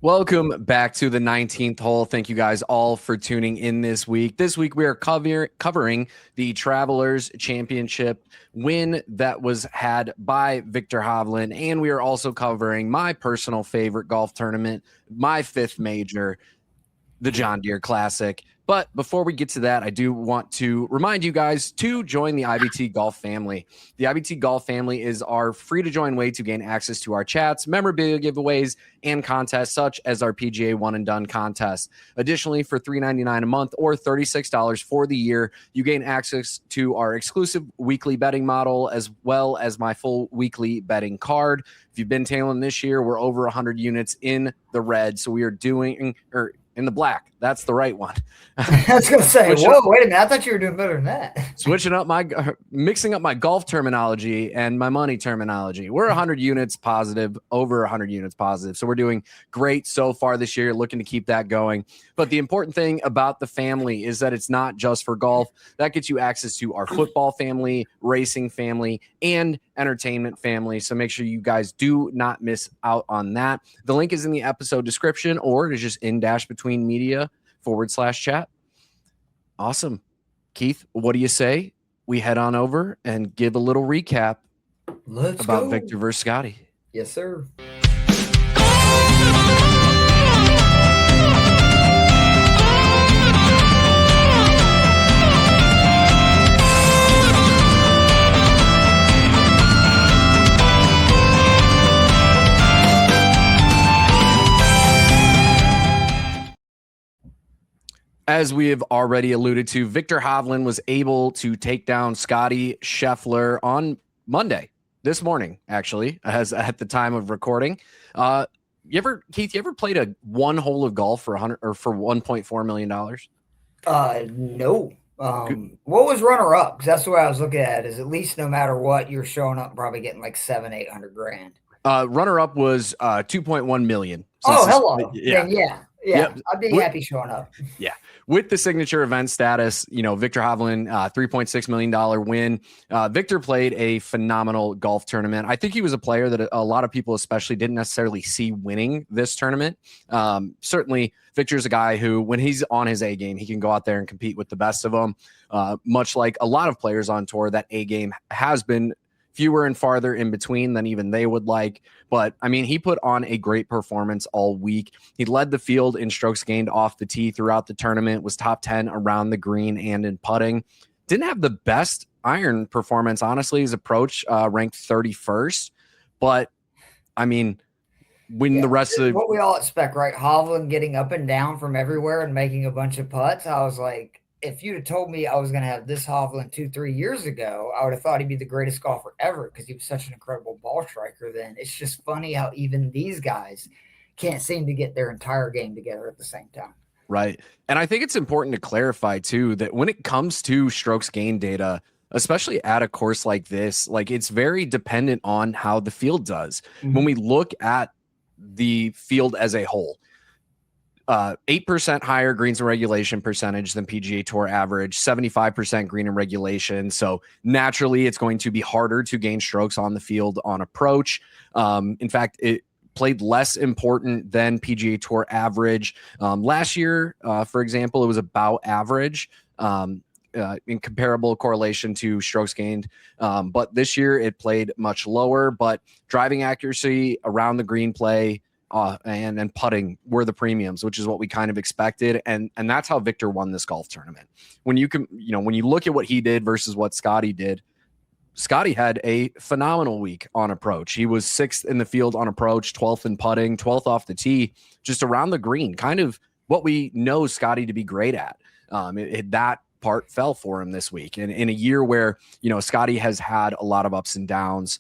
Welcome back to the 19th hole. Thank you guys all for tuning in this week. This week we are covering the Travelers Championship win that was had by Viktor Hovland, and we are also covering my personal favorite golf tournament, my fifth major, the John Deere Classic. But before we get to that, I do want to remind you guys to join the IBT Golf family. The IBT Golf family is our free-to-join way to gain access to our chats, memorabilia giveaways, and contests such as our PGA One and Done contest. Additionally, for $3.99 a month or $36 for the year, you gain access to our exclusive weekly betting model as well as my full weekly betting card. If you've been tailing this year, we're over 100 units in the red, so we are doing in the black. That's the right one. I was going to say, wait a minute. I thought you were doing better than that. Mixing up my golf terminology and my money terminology. We're 100 units positive, over 100 units positive. So we're doing great so far this year, looking to keep that going. But the important thing about the family is that it's not just for golf. That gets you access to our football family, racing family, and entertainment family. So make sure you guys do not miss out on that. The link is in the episode description, or it is just in-between-media/chat. Awesome. Keith, what do you say we head on over and give a little recap about Viktor versus Scotty? Yes, sir. As we have already alluded to, Viktor Hovland was able to take down Scotty Scheffler on Monday, this morning, actually, as at the time of recording. Keith, you ever played a one hole of golf for $1.4 million? No. What was runner up? Because that's the way I was looking at it, is at least no matter what, you're showing up probably getting like $700-800 grand. Runner up was 2.1 million. Oh, hello. Yeah. Then, yeah. Yep. I'd be happy showing up. Yeah. With the signature event status, Viktor Hovland, $3.6 million win. Viktor played a phenomenal golf tournament. I think he was a player that a lot of people especially didn't necessarily see winning this tournament. Certainly, Viktor's a guy who, when he's on his A game, he can go out there and compete with the best of them. Much like a lot of players on tour, that A game has been fewer and farther in between than even they would like. But, I mean, he put on a great performance all week. He led the field in strokes gained off the tee throughout the tournament, was top 10 around the green and in putting. Didn't have the best iron performance, honestly. His approach ranked 31st. But, I mean, when the rest of what we all expect, right? Hovland getting up and down from everywhere and making a bunch of putts. I was like, if you'd have told me I was going to have this Hovland 2-3 years ago, I would have thought he'd be the greatest golfer ever because he was such an incredible ball striker then. It's just funny how even these guys can't seem to get their entire game together at the same time. Right. And I think it's important to clarify, too, that when it comes to strokes gain data, especially at a course like this, like it's very dependent on how the field does. Mm-hmm. When we look at the field as a whole, 8% higher greens and regulation percentage than PGA Tour average, 75% green and regulation. So naturally, it's going to be harder to gain strokes on the field on approach. In fact, it played less important than PGA Tour average. Last year, for example, it was about average in comparable correlation to strokes gained. But this year, it played much lower. But driving accuracy, around the green play, and putting were the premiums, which is what we kind of expected. And that's how Viktor won this golf tournament. When you look at what he did versus what Scotty did, Scotty had a phenomenal week on approach. He was 6th in the field on approach, 12th in putting, 12th off the tee, just around the green, kind of what we know Scotty to be great at. That part fell for him this week. And in a year where, Scotty has had a lot of ups and downs,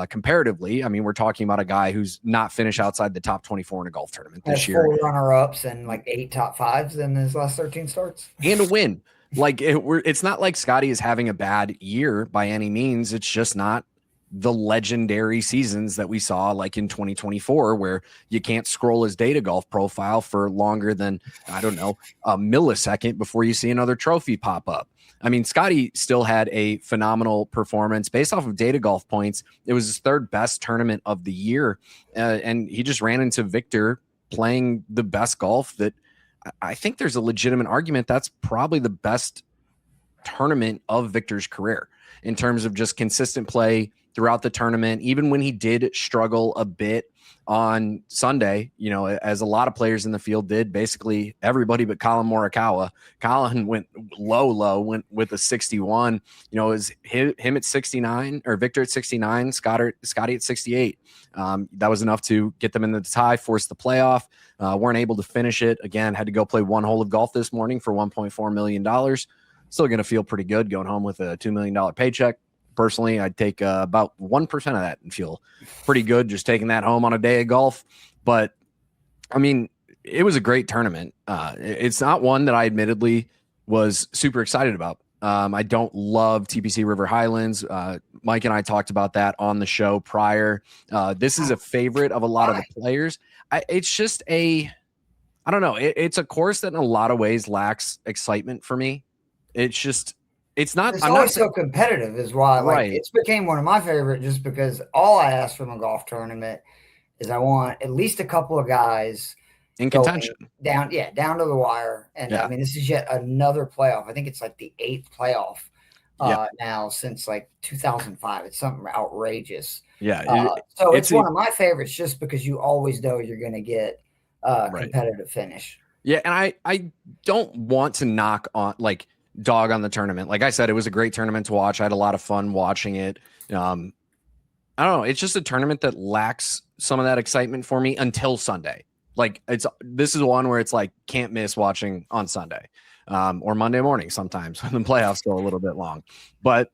comparatively. I mean, we're talking about a guy who's not finished outside the top 24 in a golf tournament this year. 4 runner-ups and like 8 top 5s in his last 13 starts. And a win. Like it's not like Scotty is having a bad year by any means. It's just not the legendary seasons that we saw like in 2024, where you can't scroll his data golf profile for longer than, I don't know, a millisecond before you see another trophy pop up. I mean, Scotty still had a phenomenal performance based off of data golf points. It was his third best tournament of the year. And he just ran into Viktor playing the best golf that I think there's a legitimate argument that's probably the best tournament of Viktor's career in terms of just consistent play throughout the tournament. Even when he did struggle a bit on Sunday, you know, as a lot of players in the field did, basically everybody but Colin Morikawa. Colin went low, went with a 61. You know, it was him at 69, or Viktor at 69, Scotty at 68. That was enough to get them into the tie, force the playoff. Weren't able to finish it. Again, had to go play one hole of golf this morning for $1.4 million. Still going to feel pretty good going home with a $2 million paycheck. Personally, I'd take about 1% of that and feel pretty good just taking that home on a day of golf. But, I mean, it was a great tournament. It's not one that I admittedly was super excited about. I don't love TPC River Highlands. Mike and I talked about that on the show prior. This is a favorite of a lot of the players. It's just I don't know. It's a course that in a lot of ways lacks excitement for me. It's not. It's I'm always not so competitive is why. Like, right. It's became one of my favorite just because all I ask from a golf tournament is I want at least a couple of guys in contention down to the wire. And I mean, this is yet another playoff. I think it's like the 8th playoff now since like 2005. It's something outrageous. Yeah. So it's one of my favorites just because you always know you're going to get a competitive finish. Yeah. And I don't want to knock on dog on the tournament. Like I said, it was a great tournament to watch. I had a lot of fun watching it. I don't know. It's just a tournament that lacks some of that excitement for me until Sunday. Like this is one where it's like, can't miss watching on Sunday or Monday morning sometimes when the playoffs go a little bit long. But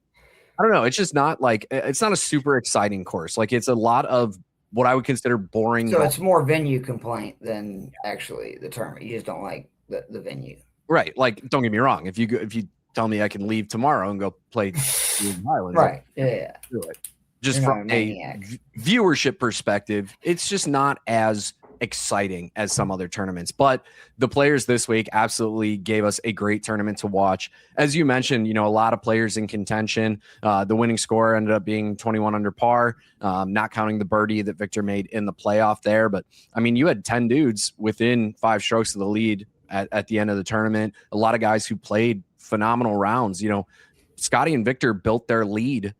I don't know. It's just not it's not a super exciting course. Like it's a lot of what I would consider boring. So it's more venue complaint than actually the tournament. You just don't like the venue. Right. Like, don't get me wrong. If you tell me I can leave tomorrow and go play Highlands, right. Yeah. Do it. Just from a viewership perspective, it's just not as exciting as some other tournaments. But the players this week absolutely gave us a great tournament to watch. As you mentioned, you know, a lot of players in contention. The winning score ended up being 21 under par, not counting the birdie that Viktor made in the playoff there. But, I mean, you had 10 dudes within 5 strokes of the lead at the end of the tournament. A lot of guys who played phenomenal rounds. You know, Scotty and Viktor built their lead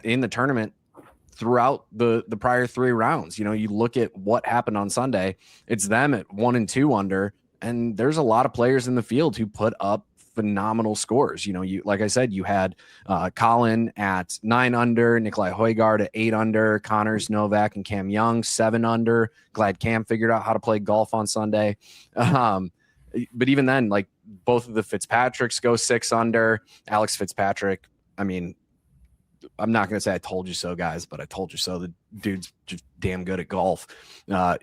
in the tournament throughout the prior 3 rounds. You know, you look at what happened on Sunday, it's them at 1 and 2 under, and there's a lot of players in the field who put up phenomenal scores. You know, like I said, you had Colin at 9 under, Nikolai Højgaard at 8 under, Connors, Novak, and Cam Young 7 under. Glad Cam figured out how to play golf on Sunday. But even then, like both of the Fitzpatricks go 6 under. Alex Fitzpatrick, I mean, I'm not going to say I told you so, guys, but I told you so. The dude's just damn good at golf.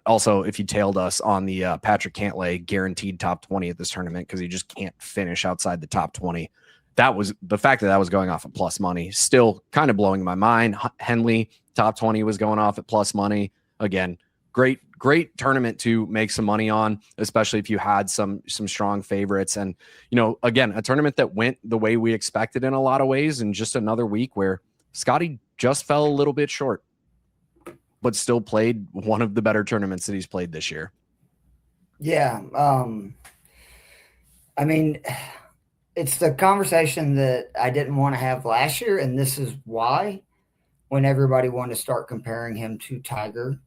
Also, if you tailed us on the Patrick Cantlay guaranteed top 20 at this tournament because he just can't finish outside the top 20, that was the fact that was going off at plus money. Still kind of blowing my mind. Henley top 20 was going off at plus money. Again, great tournament to make some money on, especially if you had some strong favorites. And, you know, again, a tournament that went the way we expected in a lot of ways, and just another week where Scotty just fell a little bit short, but still played one of the better tournaments that he's played this year. Yeah. I mean, it's the conversation that I didn't want to have last year, and this is why, when everybody wanted to start comparing him to Tiger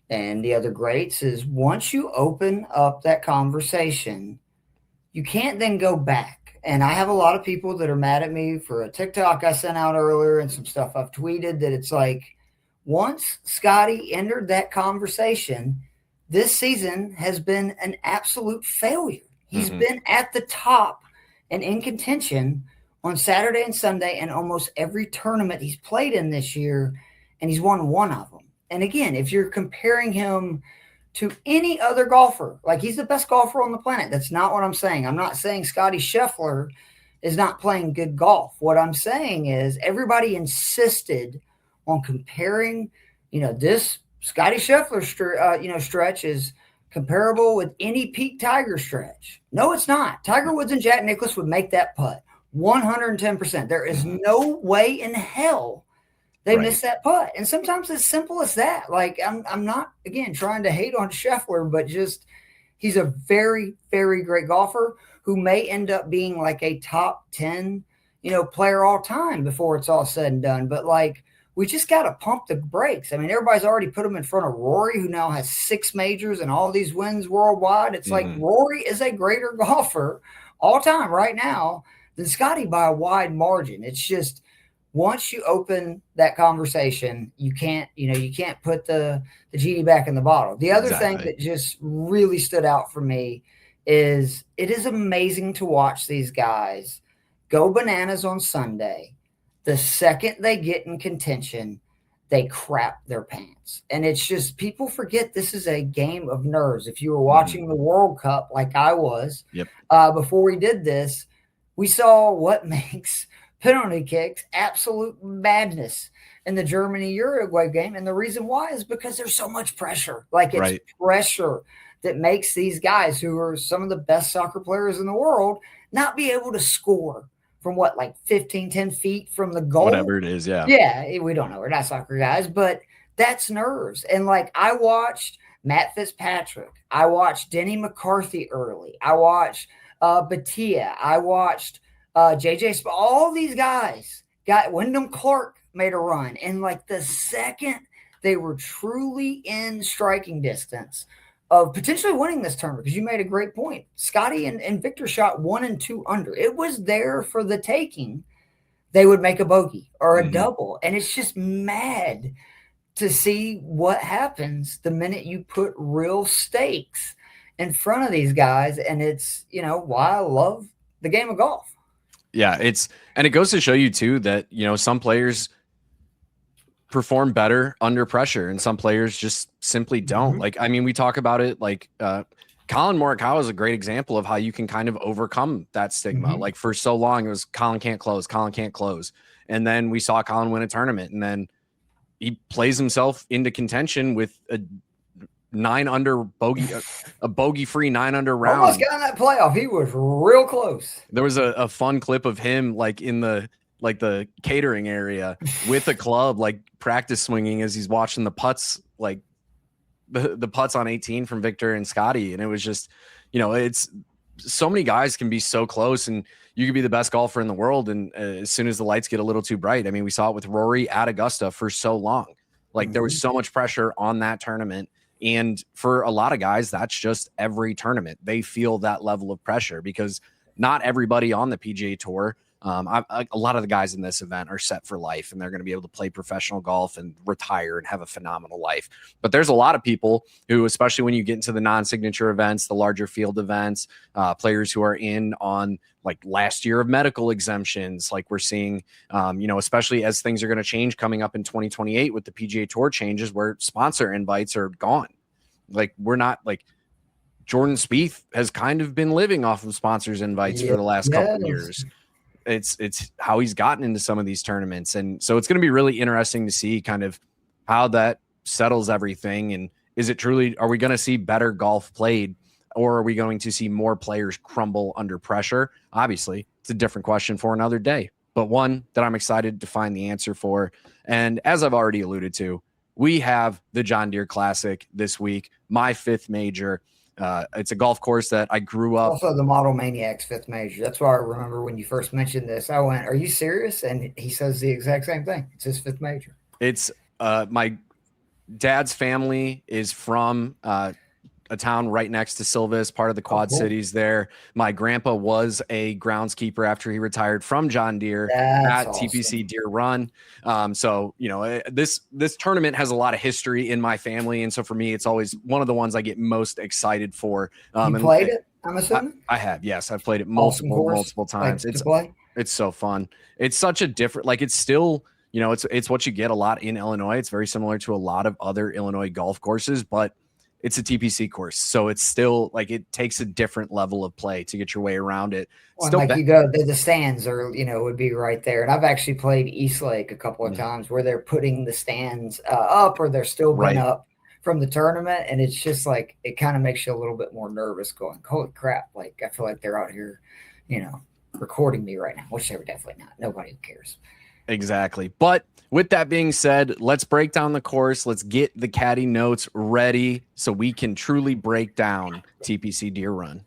and the other greats, is once you open up that conversation, you can't then go back. And I have a lot of people that are mad at me for a TikTok I sent out earlier and some stuff I've tweeted, that it's like, once Scotty entered that conversation, this season has been an absolute failure. He's been at the top and in contention on Saturday and Sunday and almost every tournament he's played in this year, and he's won one of them. And again, if you're comparing him to any other golfer, like he's the best golfer on the planet. That's not what I'm saying. I'm not saying Scotty Scheffler is not playing good golf. What I'm saying is everybody insisted on comparing, this Scotty Scheffler, stretch is comparable with any peak Tiger stretch. No, it's not. Tiger Woods and Jack Nicklaus would make that putt 110%. There is no way in hell they miss that putt. And sometimes it's simple as that. Like, I'm not, again, trying to hate on Scheffler, but just he's a very, very great golfer who may end up being like a top 10, player all time before it's all said and done. But like, we just got to pump the brakes. I mean, everybody's already put him in front of Rory, who now has 6 majors and all these wins worldwide. It's like Rory is a greater golfer all time right now than Scotty by a wide margin. It's just, once you open that conversation, you can't put the genie back in the bottle. The other thing that just really stood out for me is it is amazing to watch these guys go bananas on Sunday. The second they get in contention, they crap their pants. And it's just, people forget this is a game of nerves. If you were watching the World Cup like I was before we did this, we saw what makes penalty kicks absolute madness in the Germany-Uruguay game. And the reason why is because there's so much pressure. Like, it's pressure that makes these guys, who are some of the best soccer players in the world, not be able to score from 10 feet from the goal. Whatever it is, yeah. Yeah, we don't know. We're not soccer guys, but that's nerves. And like, I watched Matt Fitzpatrick. I watched Denny McCarthy early. I watched Batia. I watched JJ, all these guys Wyndham Clark made a run. And like, the second they were truly in striking distance of potentially winning this tournament, because you made a great point. Scotty and Viktor shot 1 and 2 under. It was there for the taking. They would make a bogey or a double. And it's just mad to see what happens the minute you put real stakes in front of these guys. And it's, why I love the game of golf. Yeah, and it goes to show you too that, some players perform better under pressure and some players just simply don't. Like, I mean, we talk about it, like Colin Morikawa is a great example of how you can kind of overcome that stigma. Like, for so long it was Colin can't close. And then we saw Colin win a tournament, and then he plays himself into contention with a 9 under bogey, a bogey-free 9 under round. Almost got in that playoff. He was real close. There was a fun clip of him like in the catering area with a club, like practice swinging as he's watching the putts, like the putts on 18 from Viktor and Scotty. And it was just, it's so many guys can be so close, and you could be the best golfer in the world. And as soon as the lights get a little too bright, I mean, we saw it with Rory at Augusta for so long. Like, there was so much pressure on that tournament. And for a lot of guys, that's just every tournament. They feel that level of pressure because not everybody on the PGA Tour, a lot of the guys in this event are set for life, and they're going to be able to play professional golf and retire and have a phenomenal life. But there's a lot of people who, especially when you get into the non-signature events, the larger field events, players who are in on like last year of medical exemptions, like we're seeing, especially as things are going to change coming up in 2028 with the PGA Tour changes where sponsor invites are gone. Like, we're not like Jordan Spieth has kind of been living off of sponsors invites for the last couple of years. It's how he's gotten into some of these tournaments. And so it's going to be really interesting to see kind of how that settles everything. And is it truly, are we going to see better golf played, or are we going to see more players crumble under pressure? Obviously, it's a different question for another day, but one that I'm excited to find the answer for. And as I've already alluded to, we have the John Deere Classic this week, my 5th major. It's a golf course that I grew up. Also the Model Maniac's 5th major. That's why I remember when you first mentioned this, I went, "Are you serious?" And he says the exact same thing. It's his 5th major. It's my dad's family is from a town right next to Silvis, part of the Quad Cities there. My grandpa was a groundskeeper after he retired from John Deere at TPC Deere Run. So, this tournament has a lot of history in my family. And so for me, it's always one of the ones I get most excited for. You played it, I'm assuming? I have, yes. I've played it multiple times. It's so fun. It's such a different, like, it's still, it's what you get a lot in Illinois. It's very similar to a lot of other Illinois golf courses, but it's a TPC course. So it's still like it takes a different level of play to get your way around it. Well, Still like you go, the stands are, would be right there. And I've actually played East Lake a couple of times where they're putting the stands up, or they're still been up from the tournament. And it's just like, it kind of makes you a little bit more nervous going, holy crap. Like, I feel like they're out here, recording me right now, which they were definitely not. Nobody cares. Exactly. But with that being said, let's break down the course. Let's get the caddy notes ready so we can truly break down TPC Deere Run.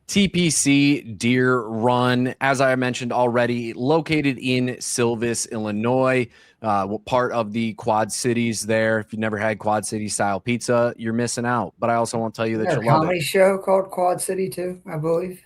TPC Deere Run, as I mentioned already, located in Silvis, Illinois, part of the Quad Cities there. If you've never had Quad City style pizza, you're missing out. But I also won't tell you that you'll love it. There's a comedy show called Quad City too, I believe.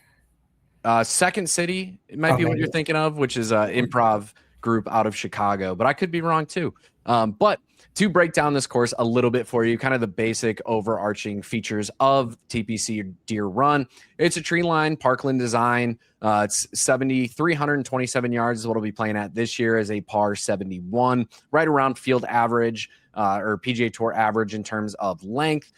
Second City, it might be what you're thinking of, which is an improv group out of Chicago, but I could be wrong too. But to break down this course a little bit for you, kind of the basic overarching features of TPC Deere Run. It's a tree line parkland design. It's 327 yards is what I'll be playing at this year as a par 71, right around field average or PGA Tour average in terms of length.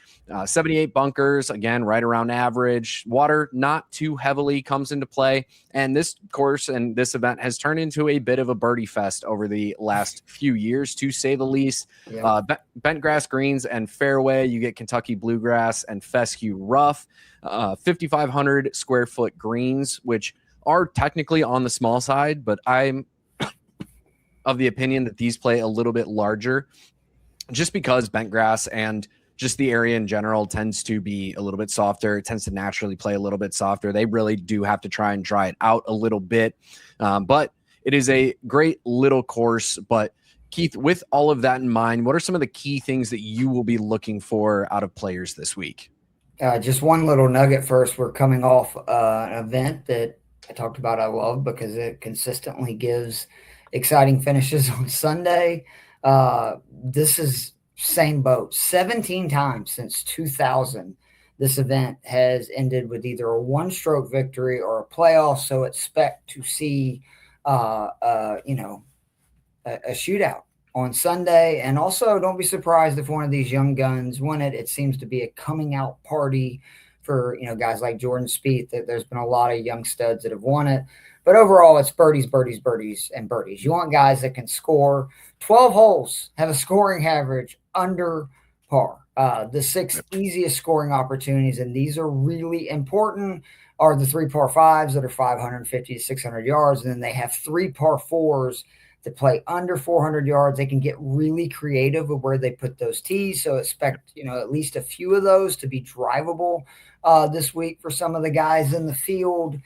78 bunkers, again, right around average. Water not too heavily comes into play. And this course and this event has turned into a bit of a birdie fest over the last few years, to say the least. Yeah. Bent grass greens and fairway. You get Kentucky bluegrass and fescue rough. 5,500 square foot greens, which are technically on the small side, but I'm of the opinion that these play a little bit larger just because bent grass and just the area in general tends to be a little bit softer. It tends to naturally play a little bit softer. They really do have to try and dry it out a little bit. But it is a great little course. But Keith, with all of that in mind, what are some of the key things that you will be looking for out of players this week? Just one little nugget first. We're coming off an event that I talked about I love because it consistently gives exciting finishes on Sunday. This is same boat. 17 times since 2000, this event has ended with either a one-stroke victory or a playoff. So expect to see, a shootout on Sunday. And also don't be surprised if one of these young guns win it. It seems to be a coming out party for, guys like Jordan Spieth. There's been a lot of young studs that have won it. But overall, it's birdies, birdies, birdies, and birdies. You want guys that can score 12 holes, have a scoring average under par. The 6 easiest scoring opportunities, and these are really important, are the 3 par 5s that are 550 to 600 yards. And then they have 3 par 4s that play under 400 yards. They can get really creative with where they put those tees. So expect, at least a few of those to be drivable this week for some of the guys in the field.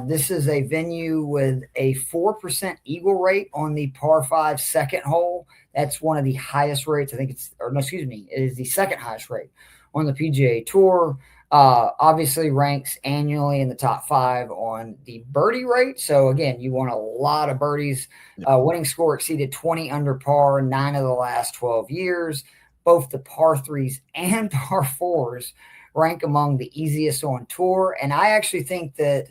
This is a venue with a 4% eagle rate on the par 5 second hole. That's one of the highest rates. I think it is the second highest rate on the PGA Tour. Obviously ranks annually in the top 5 on the birdie rate. So again, you want a lot of birdies. Winning score exceeded 20 under par 9 of the last 12 years. Both the par 3s and par 4s rank among the easiest on tour. And I actually think that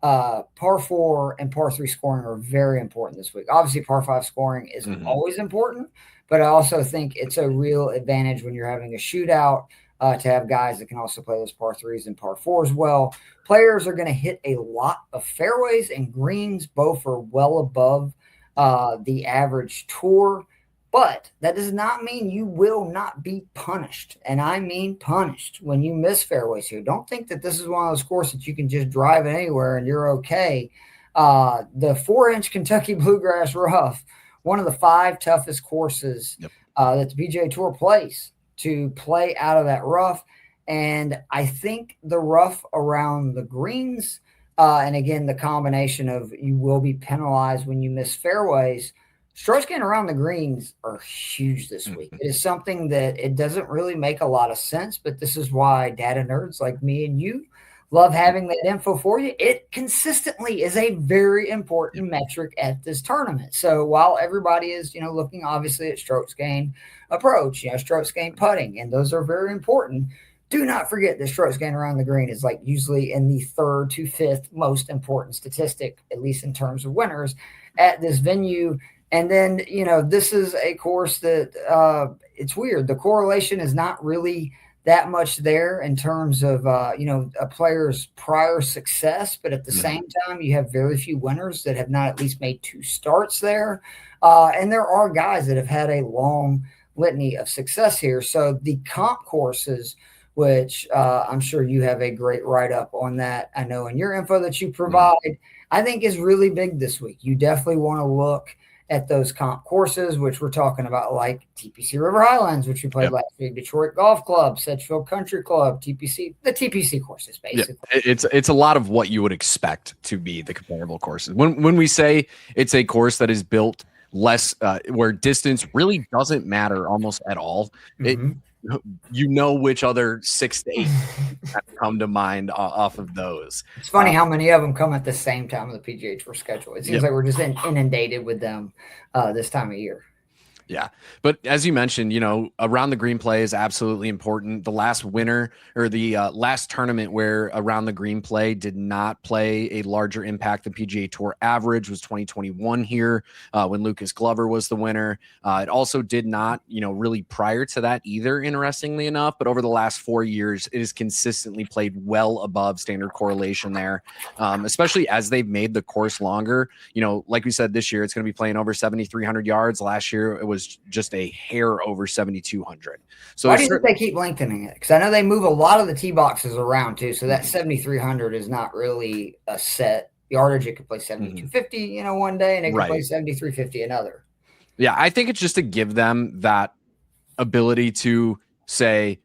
par 4 and par 3 scoring are very important this week. Obviously, par 5 scoring is always important, but I also think it's a real advantage when you're having a shootout to have guys that can also play those par 3s and par 4s well. Players are going to hit a lot of fairways and greens. Both are well above the average tour. But that does not mean you will not be punished. And I mean punished when you miss fairways here. Don't think that this is one of those courses that you can just drive it anywhere and you're okay. The 4-inch Kentucky Bluegrass Rough, one of the 5 toughest courses that the PGA Tour plays to play out of that rough. And I think the rough around the greens, and again, the combination of you will be penalized when you miss fairways, strokes gain around the greens are huge this week. It is something that it doesn't really make a lot of sense, but this is why data nerds like me and you Love having that info for you. It consistently is a very important metric at this tournament. So while everybody is, looking obviously at strokes gain approach, strokes gain putting, and those are very important, do not forget that strokes gain around the green is like usually in the 3rd to 5th most important statistic, at least in terms of winners at this venue. And then, this is a course that it's weird. The correlation is not really that much there in terms of, a player's prior success. But at the same time, you have very few winners that have not at least made 2 starts there. And there are guys that have had a long litany of success here. So the comp courses, which I'm sure you have a great write-up on that, I know in your info that you provide, I think is really big this week. You definitely want to look at those comp courses, which we're talking about, like TPC River Highlands, which we played last week, Detroit Golf Club, Sedgefield Country Club, the TPC courses, basically. It's a lot of what you would expect to be the comparable courses. When we say it's a course that is built less, where distance really doesn't matter almost at all, which other 6 to 8 have come to mind off of those. It's funny how many of them come at the same time of the PGA Tour schedule. It seems like we're just inundated with them this time of year. Yeah. But as you mentioned, around the green play is absolutely important. The last winner or the last tournament where around the green play did not play a larger impact than PGA Tour average was 2021 here when Lucas Glover was the winner. It also did not, really prior to that either, interestingly enough. But over the last 4 years, it has consistently played well above standard correlation there, especially as they've made the course longer. Like we said, this year, it's going to be playing over 7,300 yards. Last year, it was just a hair over 7,200. So why do you think they keep lengthening it? Because I know they move a lot of the tee boxes around too. So that 7,300 is not really a set yardage. It could play 7,250, one day, and it could play 7,350 another. Yeah, I think it's just to give them that ability to say,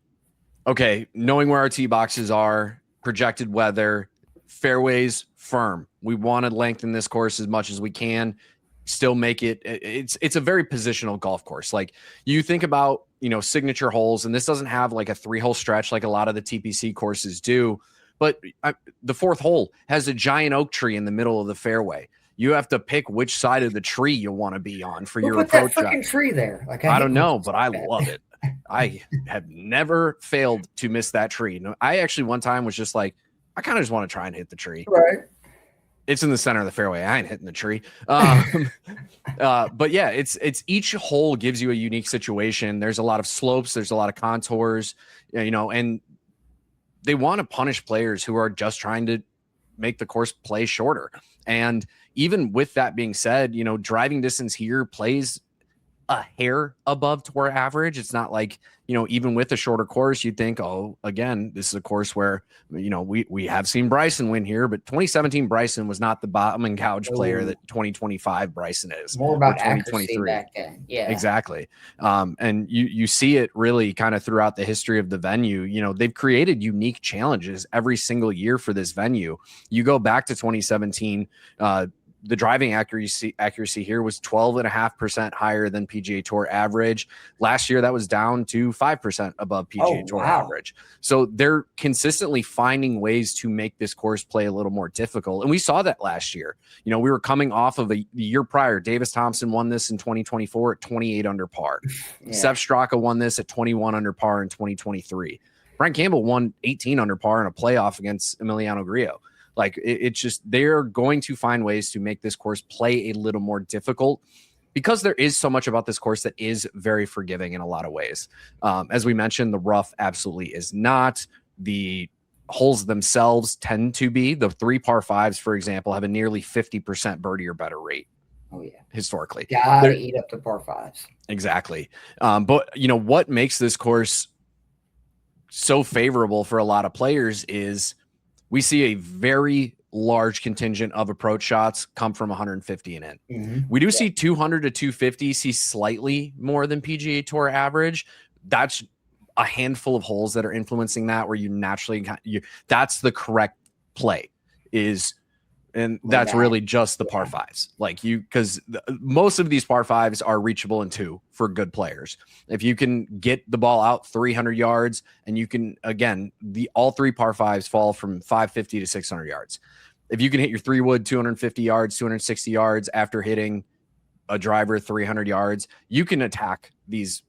okay, knowing where our tee boxes are, projected weather, fairways firm. We want to lengthen this course as much as we can. Still make it's a very positional golf course. Like you think about, signature holes, and this doesn't have like a 3-hole stretch like a lot of the TPC courses do, but the 4th hole has a giant oak tree in the middle of the fairway. You have to pick which side of the tree you want to be on for your approach shot. Put that freaking tree there. Like I don't know, but I love it. I have never failed to miss that tree. I actually one time was just like, I kind of just want to try and hit the tree. Right. It's in the center of the fairway. I ain't hitting the tree. But yeah, it's each hole gives you a unique situation. There's a lot of slopes. There's a lot of contours, and they want to punish players who are just trying to make the course play shorter. And even with that being said, driving distance here plays a hair above tour average. It's not like, even with a shorter course, you'd think, oh, again, this is a course where, we have seen Bryson win here, but 2017 Bryson was not the bottom and gouge player that 2025 Bryson is. More about accuracy back then. Yeah, exactly. And you see it really kind of throughout the history of the venue. They've created unique challenges every single year for this venue. You go back to 2017, the driving accuracy here was 12.5% higher than PGA Tour average. Last year, that was down to 5% above PGA Tour average. So they're consistently finding ways to make this course play a little more difficult. And we saw that last year. We were coming off of the year prior. Davis Thompson won this in 2024 at 28 under par. Yeah. Sepp Straka won this at 21 under par in 2023. Brian Campbell won 18 under par in a playoff against Emiliano Grillo. Like it's just, they're going to find ways to make this course play a little more difficult because there is so much about this course that is very forgiving in a lot of ways. As we mentioned, the rough absolutely is not. The holes themselves tend to be. The 3 par 5s, for example, have a nearly 50% birdie or better rate. Oh yeah, historically. Gotta eat up the par 5s. Exactly. But what makes this course so favorable for a lot of players is we see a very large contingent of approach shots come from 150 and in. Mm-hmm. We do see 200 to 250 see slightly more than PGA Tour average. That's a handful of holes that are influencing that, where you naturally that's the correct play is. And that's really just the par fives. Like because most of these par fives are reachable in 2 for good players. If you can get the ball out 300 yards and you can, again, all 3 par fives fall from 550 to 600 yards. If you can hit your 3-wood 250 yards, 260 yards after hitting a driver 300 yards, you can attack these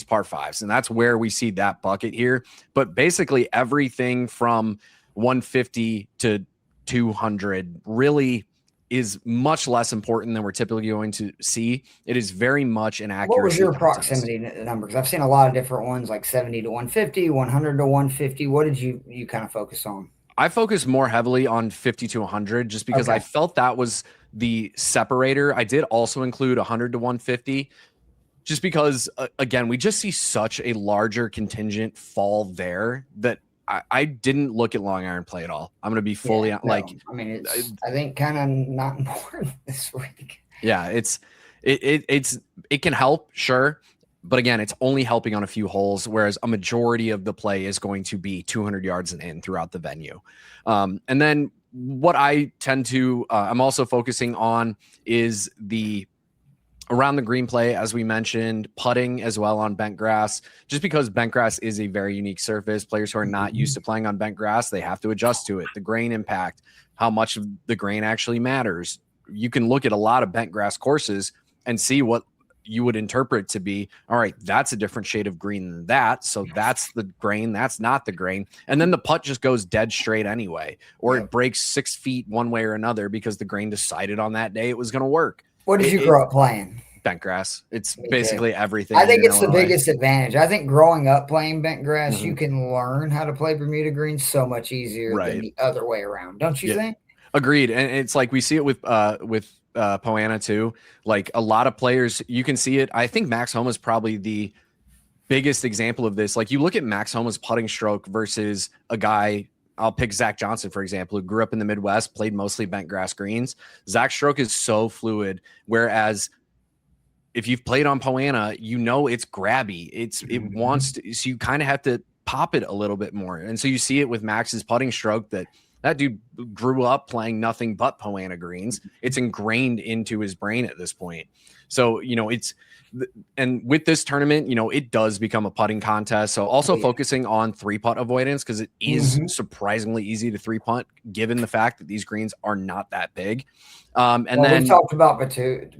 par fives. And that's where we see that bucket here. But basically everything from 150 to 200 really is much less important than we're typically going to see. It is very much an accuracy. What was your proximity number? Because I've seen a lot of different ones, like 70 to 150, 100 to 150. What did you kind of focus on? I focus more heavily on 50 to 100 just because I felt that was the separator. I did also include 100 to 150 just because, again, we just see such a larger contingent fall there that I didn't look at long iron play at all. I'm going to be fully I think kind of not important this week. Yeah, it can help, sure. But again, it's only helping on a few holes, whereas a majority of the play is going to be 200 yards and in throughout the venue. And then what I tend to, I'm also focusing on is the around the green play, as we mentioned, putting as well on bent grass, just because bent grass is a very unique surface. Players who are not used to playing on bent grass, they have to adjust to it. The grain impact, how much of the grain actually matters. You can look at a lot of bent grass courses and see what you would interpret to be, all right, that's a different shade of green than that. So that's the grain. That's not the grain. And then the putt just goes dead straight anyway, or it breaks 6 feet one way or another because the grain decided on that day it was going to work. What did you grow up playing? Bent grass. It's basically everything. I think it's the biggest advantage. I think growing up playing bent grass, you can learn how to play Bermuda greens so much easier than the other way around. Don't you think? Agreed. And it's like we see it with Poana too. Like a lot of players, you can see it. I think Max Homa is probably the biggest example of this. Like you look at Max Homa's putting stroke versus a guy, I'll pick Zach Johnson, for example, who grew up in the Midwest, played mostly bent grass greens. Zach's stroke is so fluid. Whereas if you've played on Poana, you know, it's grabby. It wants to, so you kind of have to pop it a little bit more. And so you see it with Max's putting stroke that dude grew up playing nothing but Poana greens. It's ingrained into his brain at this point. So, you know, and with this tournament, you know, it does become a putting contest. So also focusing on 3-putt avoidance, because it is surprisingly easy to 3-putt given the fact that these greens are not that big. And then we talked about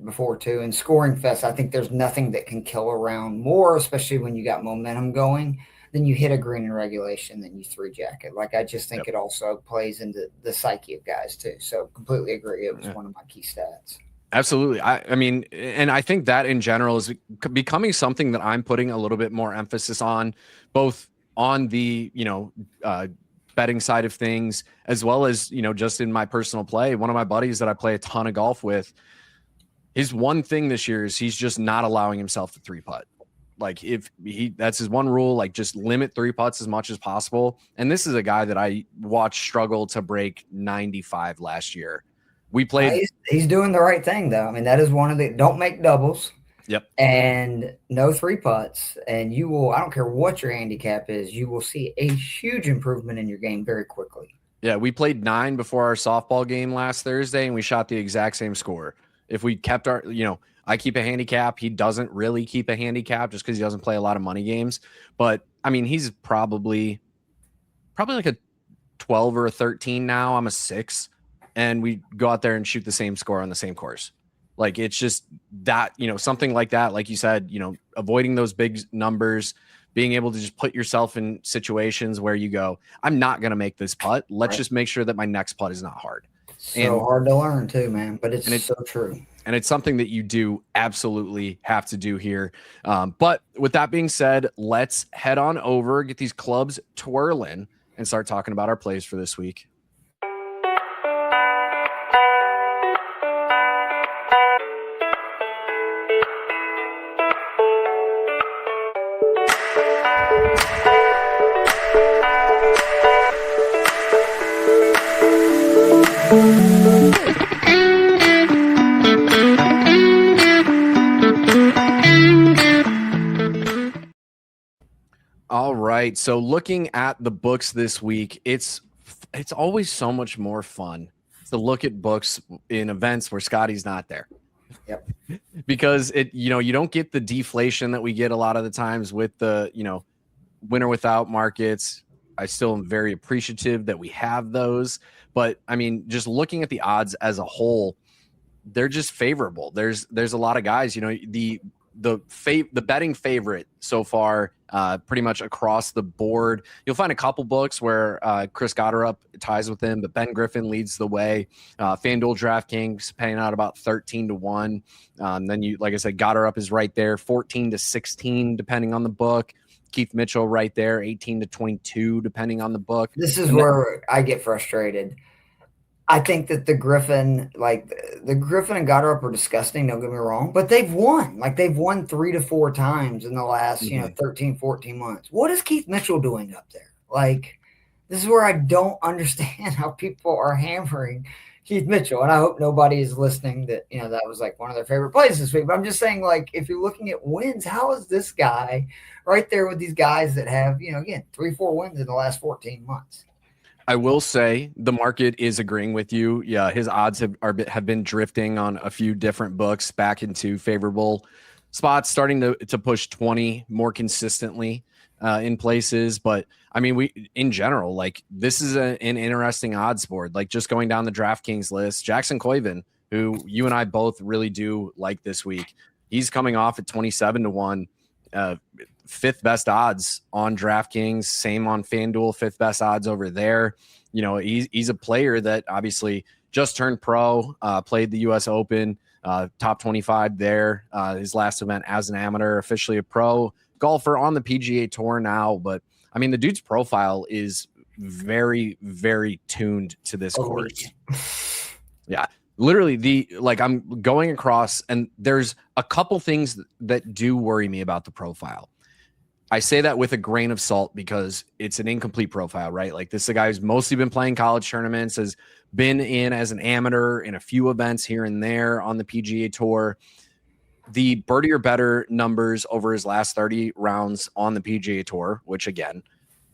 before too, in Scoring Fest, I think there's nothing that can kill a round more, especially when you got momentum going. Then you hit a green in regulation, then you 3-jack it. Like, I just think it also plays into the psyche of guys too. So completely agree. It was one of my key stats. Absolutely. I mean, and I think that in general is becoming something that I'm putting a little bit more emphasis on, both on the, you know, betting side of things, as well as, you know, just in my personal play. One of my buddies that I play a ton of golf with, his one thing this year is he's just not allowing himself to 3-putt. Like that's his one rule, like just limit 3-putts as much as possible. And this is a guy that I watched struggle to break 95 last year. We played. He's doing the right thing though. I mean, that is one of the, don't make doubles. Yep. And no 3-putts. And you will, I don't care what your handicap is, you will see a huge improvement in your game very quickly. Yeah. We played 9 before our softball game last Thursday and we shot the exact same score. If we kept our, you know, I keep a handicap. He doesn't really keep a handicap just because he doesn't play a lot of money games. But I mean, he's probably like a 12 or a 13 now. I'm a 6. And we go out there and shoot the same score on the same course. Like, it's just that, you know, something like that, like you said, you know, avoiding those big numbers, being able to just put yourself in situations where you go, I'm not going to make this putt. Let's just make sure that my next putt is not hard. So hard to learn too, man, but it's so true. And it's something that you do absolutely have to do here. But with that being said, let's head on over, get these clubs twirling, and start talking about our plays for this week. All right. So looking at the books this week, it's always so much more fun to look at books in events where Scotty's not there. Yep. Because you don't get the deflation that we get a lot of the times with the, winner without markets. I still am very appreciative that we have those, but I mean, just looking at the odds as a whole, they're just favorable. There's a lot of guys, the betting favorite so far, pretty much across the board. You'll find a couple books where Chris Gotterup ties with him, but Ben Griffin leads the way. FanDuel, DraftKings paying out about 13-1. Then like I said, Gotterup is right there, 14-16 depending on the book. Keith Mitchell right there, 18-22 depending on the book. This is where I get frustrated. I think that the Griffin and Gotterup are disgusting, don't get me wrong, but they've won. Like, they've won 3 to 4 times in the last, 13, 14 months. What is Keith Mitchell doing up there? Like, this is where I don't understand how people are hammering Keith Mitchell. And I hope nobody is listening that, that was like one of their favorite plays this week. But I'm just saying, like, if you're looking at wins, how is this guy right there with these guys that have, again, 3-4 wins in the last 14 months? I will say the market is agreeing with you. Yeah, his odds have been drifting on a few different books back into favorable spots, starting to push 20 more consistently in places. But I mean, in general, like, this is an interesting odds board. Like, just going down the DraftKings list, Jackson Koivun, who you and I both really do like this week, he's coming off at 27-1. Fifth best odds on DraftKings, same on FanDuel, fifth best odds over there. He's a player that obviously just turned pro, played the US Open, top 25 there, his last event as an amateur, officially a pro golfer on the PGA Tour now. But I mean, the dude's profile is very, very tuned to this course. Yeah. Literally, I'm going across, and there's a couple things that do worry me about the profile. I say that with a grain of salt because it's an incomplete profile, right? Like, this is a guy who's mostly been playing college tournaments, has been in as an amateur in a few events here and there on the PGA Tour. The birdie or better numbers over his last 30 rounds on the PGA Tour, which again,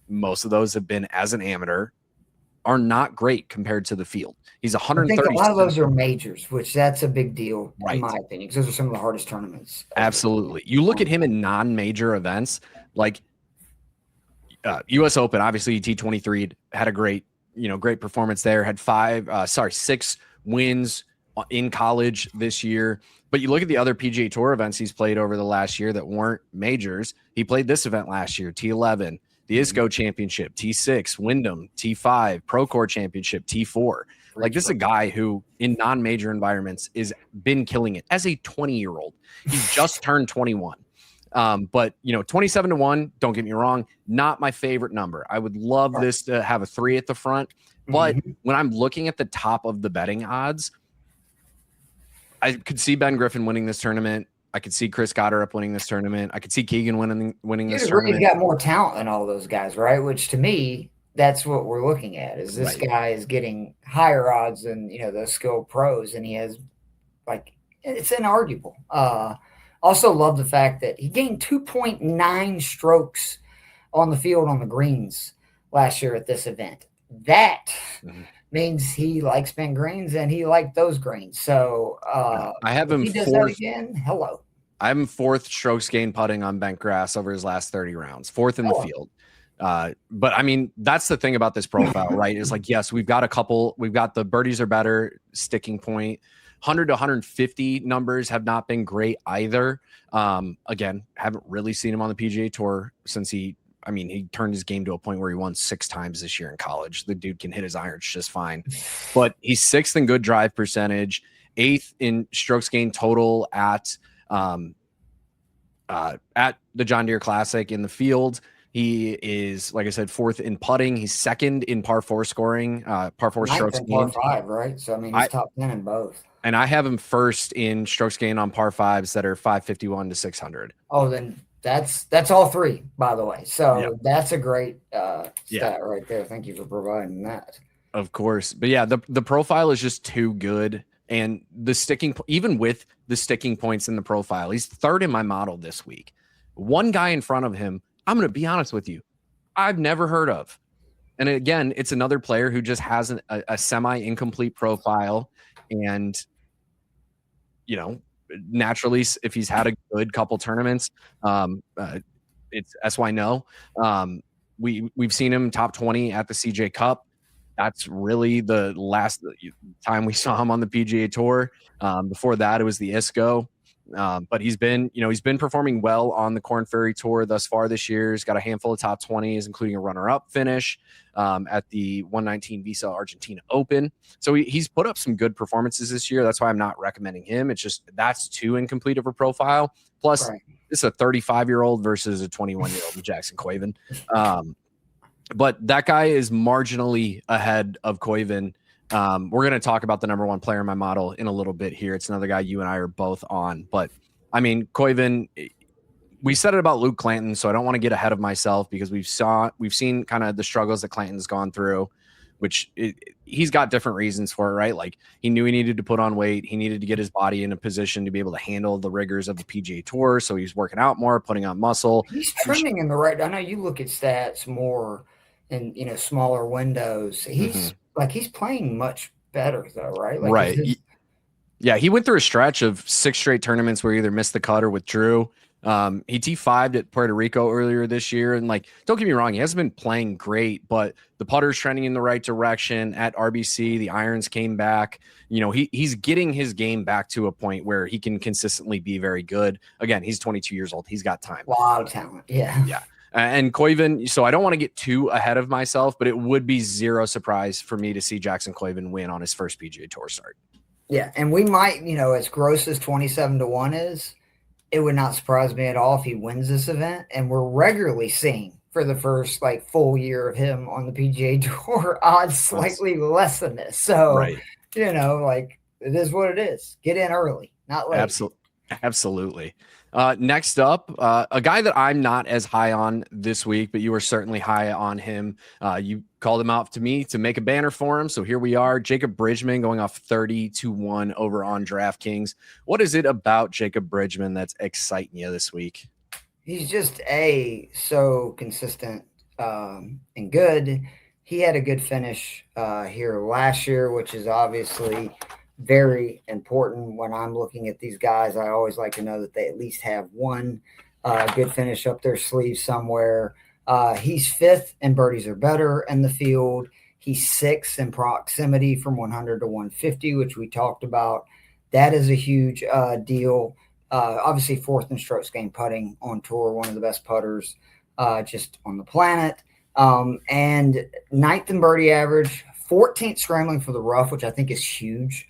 most of those have been as an amateur, are not great compared to the field. He's 130. I think a lot of those are majors, which that's a big deal, right, in my opinion, because those are some of the hardest tournaments. Absolutely. You look at him in non-major events, like US Open, obviously T23 had a great performance there, had 6 wins in college this year. But you look at the other PGA Tour events he's played over the last year that weren't majors. He played this event last year, T11, the ISCO Championship, T6, Wyndham, T5, Procore Championship, T4. Like, this is a guy who in non-major environments is been killing it as a 20-year-old. He just turned 21. But 27-1, don't get me wrong, not my favorite number. I would love this to have a 3 at the front. But when I'm looking at the top of the betting odds, I could see Ben Griffin winning this tournament. I could see Chris Gotterup winning this tournament. I could see Keegan winning this tournament. He's got more talent than all those guys, right? Which, to me, that's what we're looking at, is this guy is getting higher odds than, the skilled pros, and he has, it's inarguable. Also love the fact that he gained 2.9 strokes on the field on the greens last year at this event. That means he likes spin greens, and he liked those greens. So I have him if he does that again, hello. I have him 4th strokes gained putting on bent grass over his last 30 rounds, 4th in the field. But I mean, that's the thing about this profile, right? Is like, yes, we've got the birdies are better sticking point. 100 to 150 numbers have not been great either. Again, haven't really seen him on the PGA Tour since he turned his game to a point where he won 6 times this year in college. The dude can hit his irons just fine. But he's 6th in good drive percentage, 8th in strokes gained total at the John Deere Classic in the field. He is, like I said, 4th in putting. He's 2nd in par 4 scoring, par 4 strokes gained. Par 5, right? So, he's top 10 in both. And I have him 1st in strokes gained on par 5s that are 551 to 600. Oh, then that's all 3, by the way. So that's a great stat right there. Thank you for providing that. Of course. But yeah, the profile is just too good. And even with the sticking points in the profile, he's 3rd in my model this week. One guy in front of him, I'm going to be honest with you, I've never heard of. And again, it's another player who just has a semi-incomplete profile. And, naturally, if he's had a good couple tournaments, it's SY no. We've seen him top 20 at the CJ Cup. That's really the last time we saw him on the PGA Tour. Before that, it was the ISCO. But he's been performing well on the Korn Ferry Tour thus far this year. He's got a handful of top 20s, including a runner-up finish at the 119 Visa Argentina Open. So he's put up some good performances this year. That's why I'm not recommending him. It's just that's too incomplete of a profile. Plus, it's a 35-year-old versus a 21-year-old Jackson Koivun. But that guy is marginally ahead of Koivun. We're going to talk about the number one player in my model in a little bit here. It's another guy you and I are both on. But, I mean, Koivun, we said it about Luke Clanton, so I don't want to get ahead of myself because we've seen kind of the struggles that Clanton's gone through, which he's got different reasons for it, right? Like he knew he needed to put on weight. He needed to get his body in a position to be able to handle the rigors of the PGA Tour. So he's working out more, putting on muscle. He's trending in the right. I know you look at stats more in, smaller windows. He's he's playing much better though, right? Like right. Yeah. He went through a stretch of 6 straight tournaments where he either missed the cut or withdrew. He T5'd at Puerto Rico earlier this year. And don't get me wrong, he hasn't been playing great, but the putter's trending in the right direction at RBC. The irons came back. He's getting his game back to a point where he can consistently be very good. Again, he's 22 years old. He's got time. A lot of talent. Yeah. Yeah. And Koivun, so I don't want to get too ahead of myself, but it would be zero surprise for me to see Jackson Koivun win on his first PGA Tour start. Yeah, and we might, as gross as 27-1 is, it would not surprise me at all if he wins this event. And we're regularly seeing for the first full year of him on the PGA Tour odds slightly less than this. So, right. It is what it is. Get in early, not late. Absolutely. Next up, a guy that I'm not as high on this week, but you were certainly high on him. You called him out to me to make a banner for him. So here we are, Jacob Bridgeman going off 30-1 over on DraftKings. What is it about Jacob Bridgeman that's exciting you this week? He's just so consistent and good. He had a good finish here last year, which is obviously very important when I'm looking at these guys. I always like to know that they at least have one good finish up their sleeve somewhere. He's 5th in birdies or better in the field. He's 6th in proximity from 100 to 150, which we talked about. That is a huge deal. Obviously 4th in strokes gained putting on tour, one of the best putters just on the planet. And 9th in birdie average, 14th scrambling for the rough, which I think is huge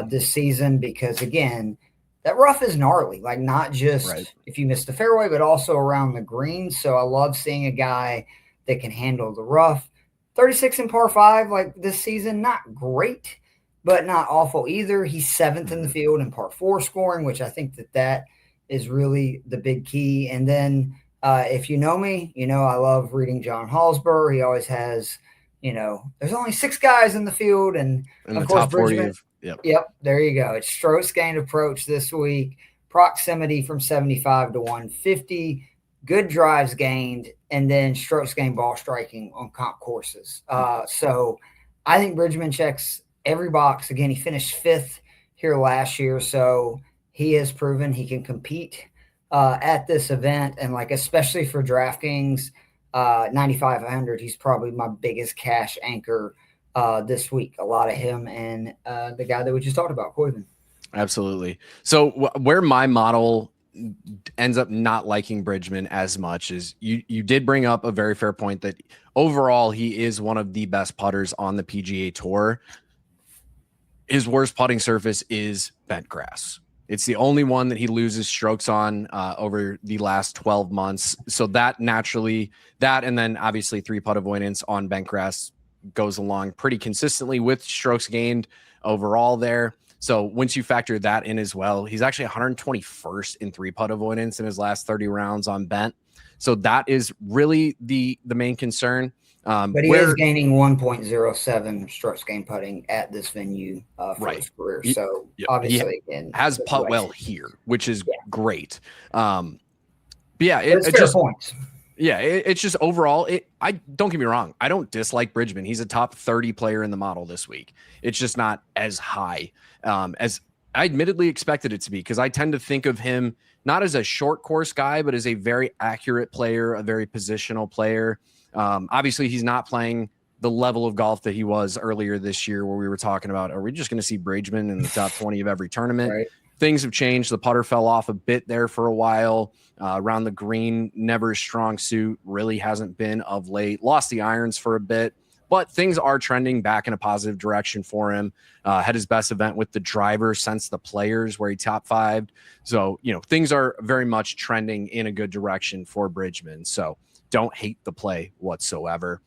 this season, because again, that rough is gnarly, not just if you miss the fairway, but also around the green. So I love seeing a guy that can handle the rough. 36 in par 5 this season, not great, but not awful either. He's 7th in the field in par 4 scoring, which I think that is really the big key. And then if you know me, I love reading John Hallsberg. He always has, there's only 6 guys in the field, and of course Bridgman. Yep, there you go. It's strokes gained approach this week, proximity from 75 to 150, good drives gained, and then strokes gained ball striking on comp courses. So I think Bridgman checks every box. Again, he finished 5th here last year, so he has proven he can compete at this event. And especially for DraftKings, 9,500, he's probably my biggest cash anchor this week. A lot of him and the guy that we just talked about, Koivun. Absolutely. So where my model ends up not liking Bridgman as much is you did bring up a very fair point that overall he is one of the best putters on the PGA Tour. His worst putting surface is bent grass. It's the only one that he loses strokes on over the last 12 months. So that and then obviously 3-putt avoidance on bent grass goes along pretty consistently with strokes gained overall there. So once you factor that in as well, he's actually 121st in 3-putt avoidance in his last 30 rounds on bent. So that is really the main concern. But he is gaining 1.07 strokes gained putting at this venue for his career. So obviously he has putt well here, which is great. But it's fair points. Yeah, it's just overall. I don't get me wrong. I don't dislike Bridgman. He's a top 30 player in the model this week. It's just not as high as I admittedly expected it to be, because I tend to think of him not as a short course guy, but as a very accurate player, a very positional player. Obviously, he's not playing the level of golf that he was earlier this year, where we were talking about, are we just going to see Bridgman in the top 20 of every tournament? Right. Things have changed. The putter fell off a bit there for a while. Around the green, never a strong suit, really hasn't been of late. Lost the irons for a bit, but things are trending back in a positive direction for him. Had his best event with the driver since the Players, where he top fived. So, things are very much trending in a good direction for Bridgman. So don't hate the play whatsoever.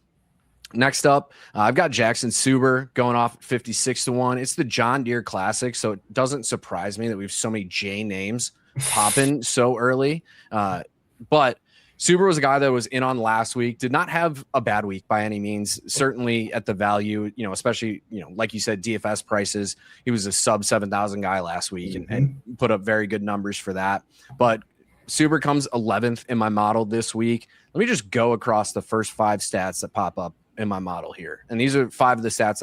Next up, I've got Jackson Suber going off at 56-1. It's the John Deere Classic, so it doesn't surprise me that we have so many J names popping so early. But Suber was a guy that was in on last week, did not have a bad week by any means, certainly at the value, especially, like you said, DFS prices. He was a sub 7,000 guy last week and put up very good numbers for that. But Suber comes 11th in my model this week. Let me just go across the first 5 stats that pop up in my model here. And these are 5 of the stats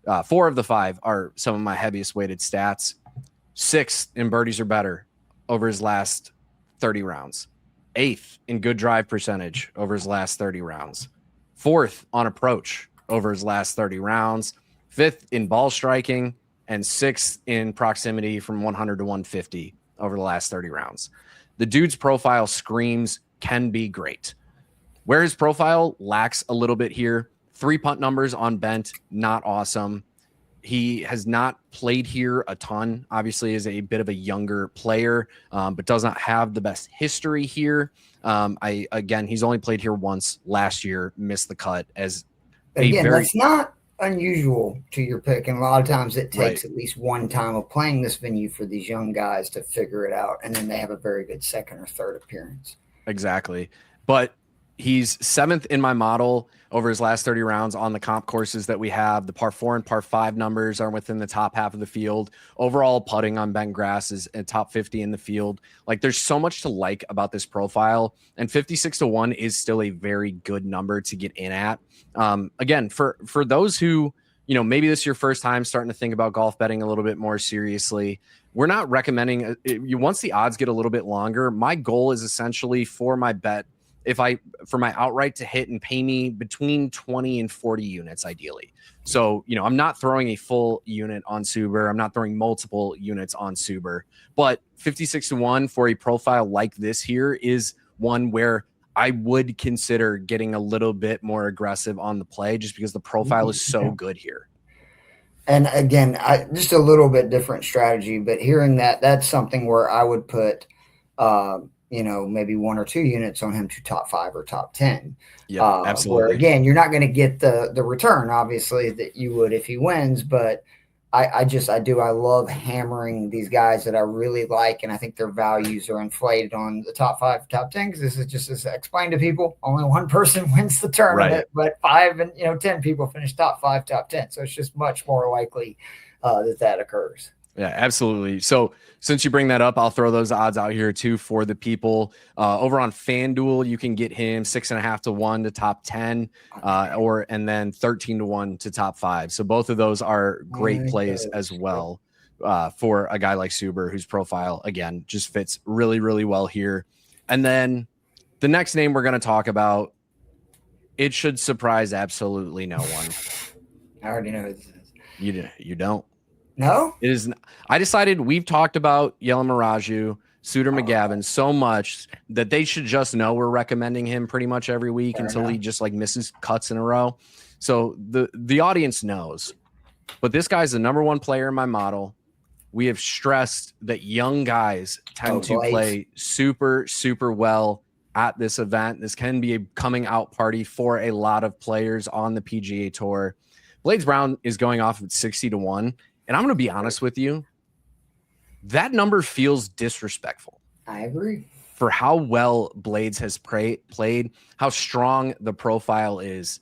that 4 of the 5 are some of my heaviest weighted stats. 6th in birdies or better over his last 30 rounds. 8th in good drive percentage over his last 30 rounds. 4th on approach over his last 30 rounds. 5th in ball striking, and 6th in proximity from 100 to 150 over the last 30 rounds. The dude's profile screams can be great. Where his profile lacks a little bit here, 3 putt numbers on bent, not awesome. He has not played here a ton, obviously is a bit of a younger player, but does not have the best history here. He's only played here once last year, missed the cut as that's not unusual to your pick. And a lot of times it takes at least one time of playing this venue for these young guys to figure it out. And then they have a very good second or third appearance. Exactly. But he's 7th in my model over his last 30 rounds on the comp courses that we have. The par 4 and par 5 numbers are within the top half of the field. Overall putting on bent grass is at top 50 in the field. Like, there's so much to like about this profile, and 56-1 is still a very good number to get in at. Again, for those who, maybe this is your first time starting to think about golf betting a little bit more seriously, we're not recommending once the odds get a little bit longer. My goal is essentially for my bet, for my outright to hit and pay me between 20 and 40 units, ideally. So, I'm not throwing a full unit on Suber. I'm not throwing multiple units on Suber, but 56-1 for a profile like this here is one where I would consider getting a little bit more aggressive on the play, just because the profile is so good here. And again, just a little bit different strategy, but hearing that's something where I would put, maybe 1 or 2 units on him to top 5 or top 10. Yeah, absolutely. Where again, you're not going to get the return, obviously, that you would if he wins. But I love hammering these guys that I really like, and I think their values are inflated on the top 5, top 10. Because this is just as I explained to people, only one person wins the tournament, but 5 and 10 people finish top 5, top 10. So it's just much more likely that occurs. Yeah, absolutely. So since you bring that up, I'll throw those odds out here too for the people. Over on FanDuel, you can get him 6.5 to 1 to top 10, and then 13 to 1 to top 5. So both of those are great plays as well for a guy like Suber, whose profile again just fits really, really well here. And then the next name we're going to talk about, it should surprise absolutely no one. I already know who this is. You don't. No, it is. I decided we've talked about Yellen Maraju, Suter McGavin so much that they should just know we're recommending him pretty much every week until he just misses cuts in a row. So the audience knows, but this guy's the number 1 player in my model. We have stressed that young guys tend to play super, super well at this event. This can be a coming out party for a lot of players on the PGA Tour. Blades Brown is going off at 60-1. And I'm going to be honest with you, that number feels disrespectful. I agree. For how well Blades has played, how strong the profile is.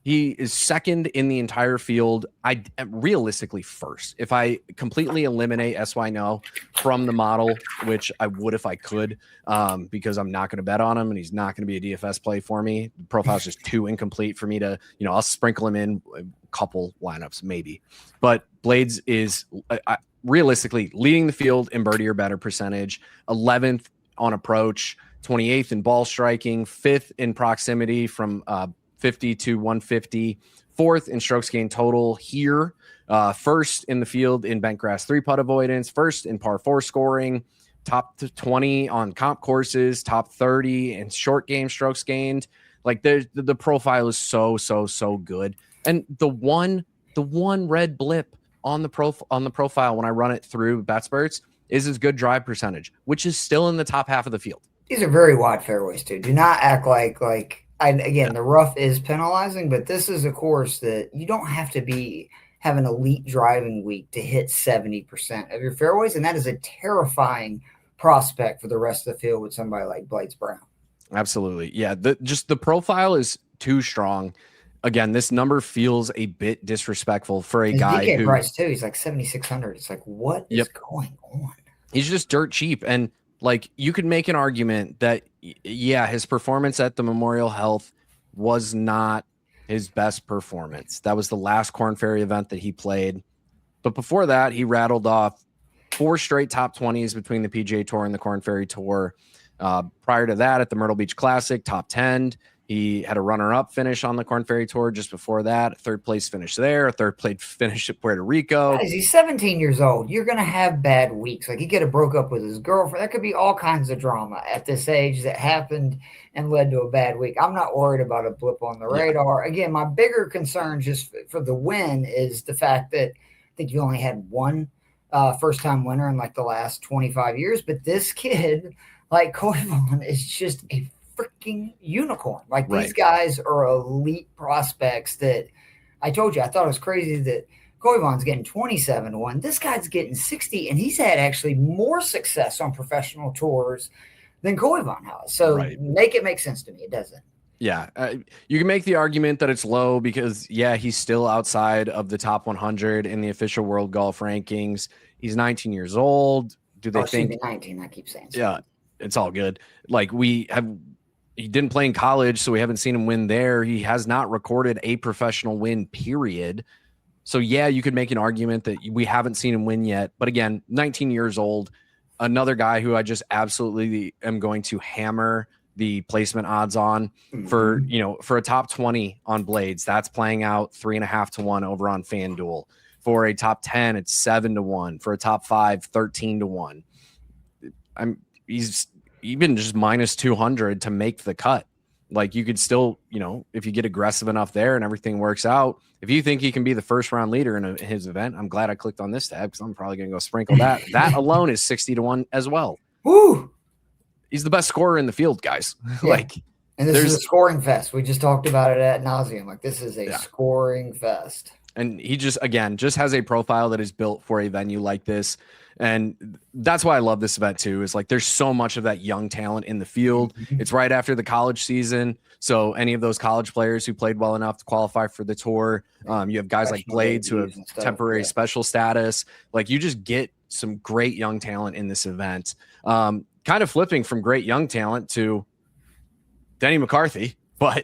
He is second in the entire field. I realistically first. If I completely eliminate SY No from the model, which I would if I could, because I'm not going to bet on him and he's not going to be a DFS play for me. The profile's just too incomplete for me to, I'll sprinkle him in a couple lineups maybe. But Blades is realistically leading the field in birdie or better percentage, 11th on approach, 28th in ball striking, 5th in proximity from 50 to 150, 4th in strokes gained total here, 1st in the field in bent grass 3-putt avoidance, 1st in par 4 scoring, top 20 on comp courses, top 30 in short game strokes gained. Like the profile is so good. And the one red blip on the profile when I run it through BetSperts is his good drive percentage, which is still in the top half of the field. These are very wide fairways too. Do not act like the rough is penalizing, but this is a course that you don't have to have an elite driving week to hit 70% of your fairways, and that is a terrifying prospect for the rest of the field with somebody like Blades Brown. Absolutely. Yeah, the profile is too strong. Again, this number feels a bit disrespectful for a guy DK price too. He's like 7,600. It's like, what is going on? He's just dirt cheap. And like, you could make an argument that, yeah, his performance at the Memorial Health was not his best performance. That was the last Korn Ferry event that he played. But before that, he rattled off 4 straight top 20s between the PGA Tour and the Korn Ferry Tour. Prior to that, at the Myrtle Beach Classic, top 10. He had a runner-up finish on the Korn Ferry Tour just before that, a 3rd place finish there, a 3rd place finish at Puerto Rico. Guys, he's 17 years old. You're going to have bad weeks. Like, he could have broke up with his girlfriend. There could be all kinds of drama at this age that happened and led to a bad week. I'm not worried about a blip on the radar. Again, my bigger concern just for the win is the fact that I think you only had one first-time winner in like the last 25 years. But this kid, like Koivun, is just a freaking unicorn. Like, these guys are elite prospects that I told you, I thought it was crazy that Koivun's getting 27-1. This guy's getting 60, and he's had actually more success on professional tours than Koivun has. So make it make sense to me. It doesn't. Yeah. You can make the argument that it's low because, he's still outside of the top 100 in the official world golf rankings. He's 19 years old. Do they think 19? I keep saying. Yeah, it's all good. Like, he didn't play in college, so we haven't seen him win there. He has not recorded a professional win, period. So, you could make an argument that we haven't seen him win yet. But again, 19 years old, another guy who I just absolutely am going to hammer the placement odds on for a top 20 on Blades. That's playing out 3.5 to 1 over on FanDuel. For a top 10, it's 7 to 1. For a top 5, 13 to 1. He's even just minus 200 to make the cut. Like, you could still, if you get aggressive enough there and everything works out, if you think he can be the first round leader in his event, I'm glad I clicked on this tab because I'm probably going to go sprinkle that. That alone is 60 to 1 as well. Woo! He's the best scorer in the field, guys. And this is a scoring fest. We just talked about it ad nauseum. Like, this is a scoring fest. And he just has a profile that is built for a venue like this. And that's why I love this event too, is like, there's so much of that young talent in the field. It's right after the college season. So any of those college players who played well enough to qualify for the tour, you have guys like Blades who have temporary special status. Like, you just get some great young talent in this event. Kind of flipping from great young talent to Denny McCarthy, but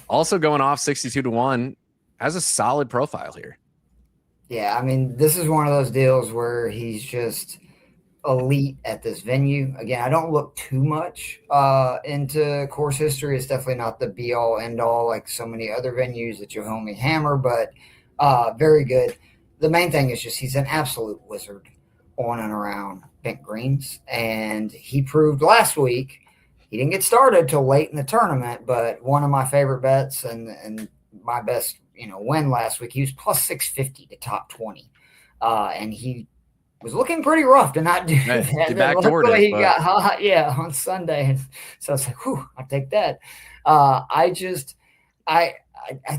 also going off 62 to 1, has a solid profile here. Yeah, I mean, this is one of those deals where he's just elite at this venue. Again, I don't look too much into course history. It's definitely not the be-all, end-all like so many other venues that you homie hammer, but very good. The main thing is just he's an absolute wizard on and around bent greens, and he proved last week. He didn't get started till late in the tournament, but one of my favorite bets and my best win last week, he was plus 650 to top 20. And he was looking pretty rough to not do that. Luckily, he got hot, on Sunday. And so I was like, whew, I'll take that. I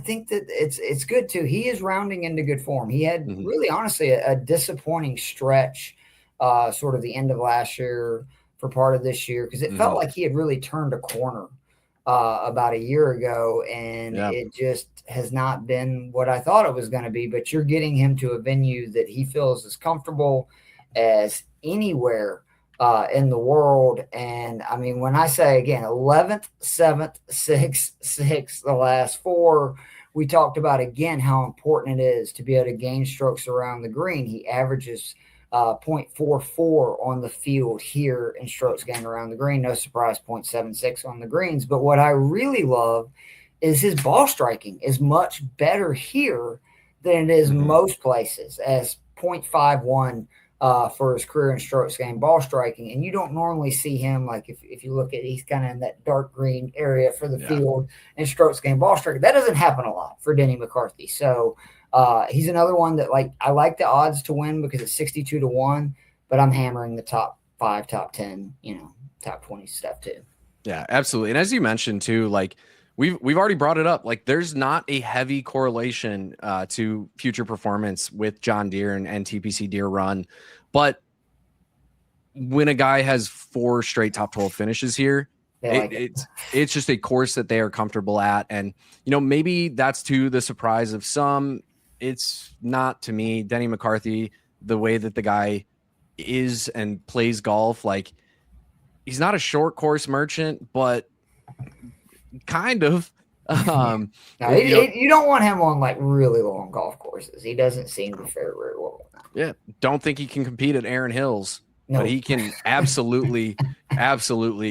think that it's good too. He is rounding into good form. He had really, honestly, a disappointing stretch, sort of the end of last year for part of this year, because it felt like he had really turned a corner about a year ago, and it just has not been what I thought it was going to be. But you're getting him to a venue that he feels as comfortable as anywhere in the world. And I mean, when I say again, 11th, 7th, 6th, 6th, the last 4, we talked about again how important it is to be able to gain strokes around the green. He averages 0.44 on the field here in strokes gained around the green. No surprise, 0.76 on the greens. But what I really love is his ball striking is much better here than it is most places, as 0.51 for his career in strokes gained ball striking. And you don't normally see him, like if you look at, he's kind of in that dark green area for the field in strokes gained ball striking. That doesn't happen a lot for Denny McCarthy. So he's another one that, like, I like the odds to win because it's 62-1, but I'm hammering the top 5, top 10, top 20 stuff too. Yeah, absolutely. And as you mentioned too, like we've already brought it up, like there's not a heavy correlation to future performance with John Deere and TPC Deere Run. But when a guy has 4 straight top 12 finishes here, it's just a course that they are comfortable at. And, maybe that's to the surprise of some. It's not to me. Denny McCarthy, the way that the guy is and plays golf, like he's not a short course merchant, but kind of. You don't want him on like really long golf courses. He doesn't seem to fare very well with that. Yeah, don't think he can compete at Aaron Hills, but he can absolutely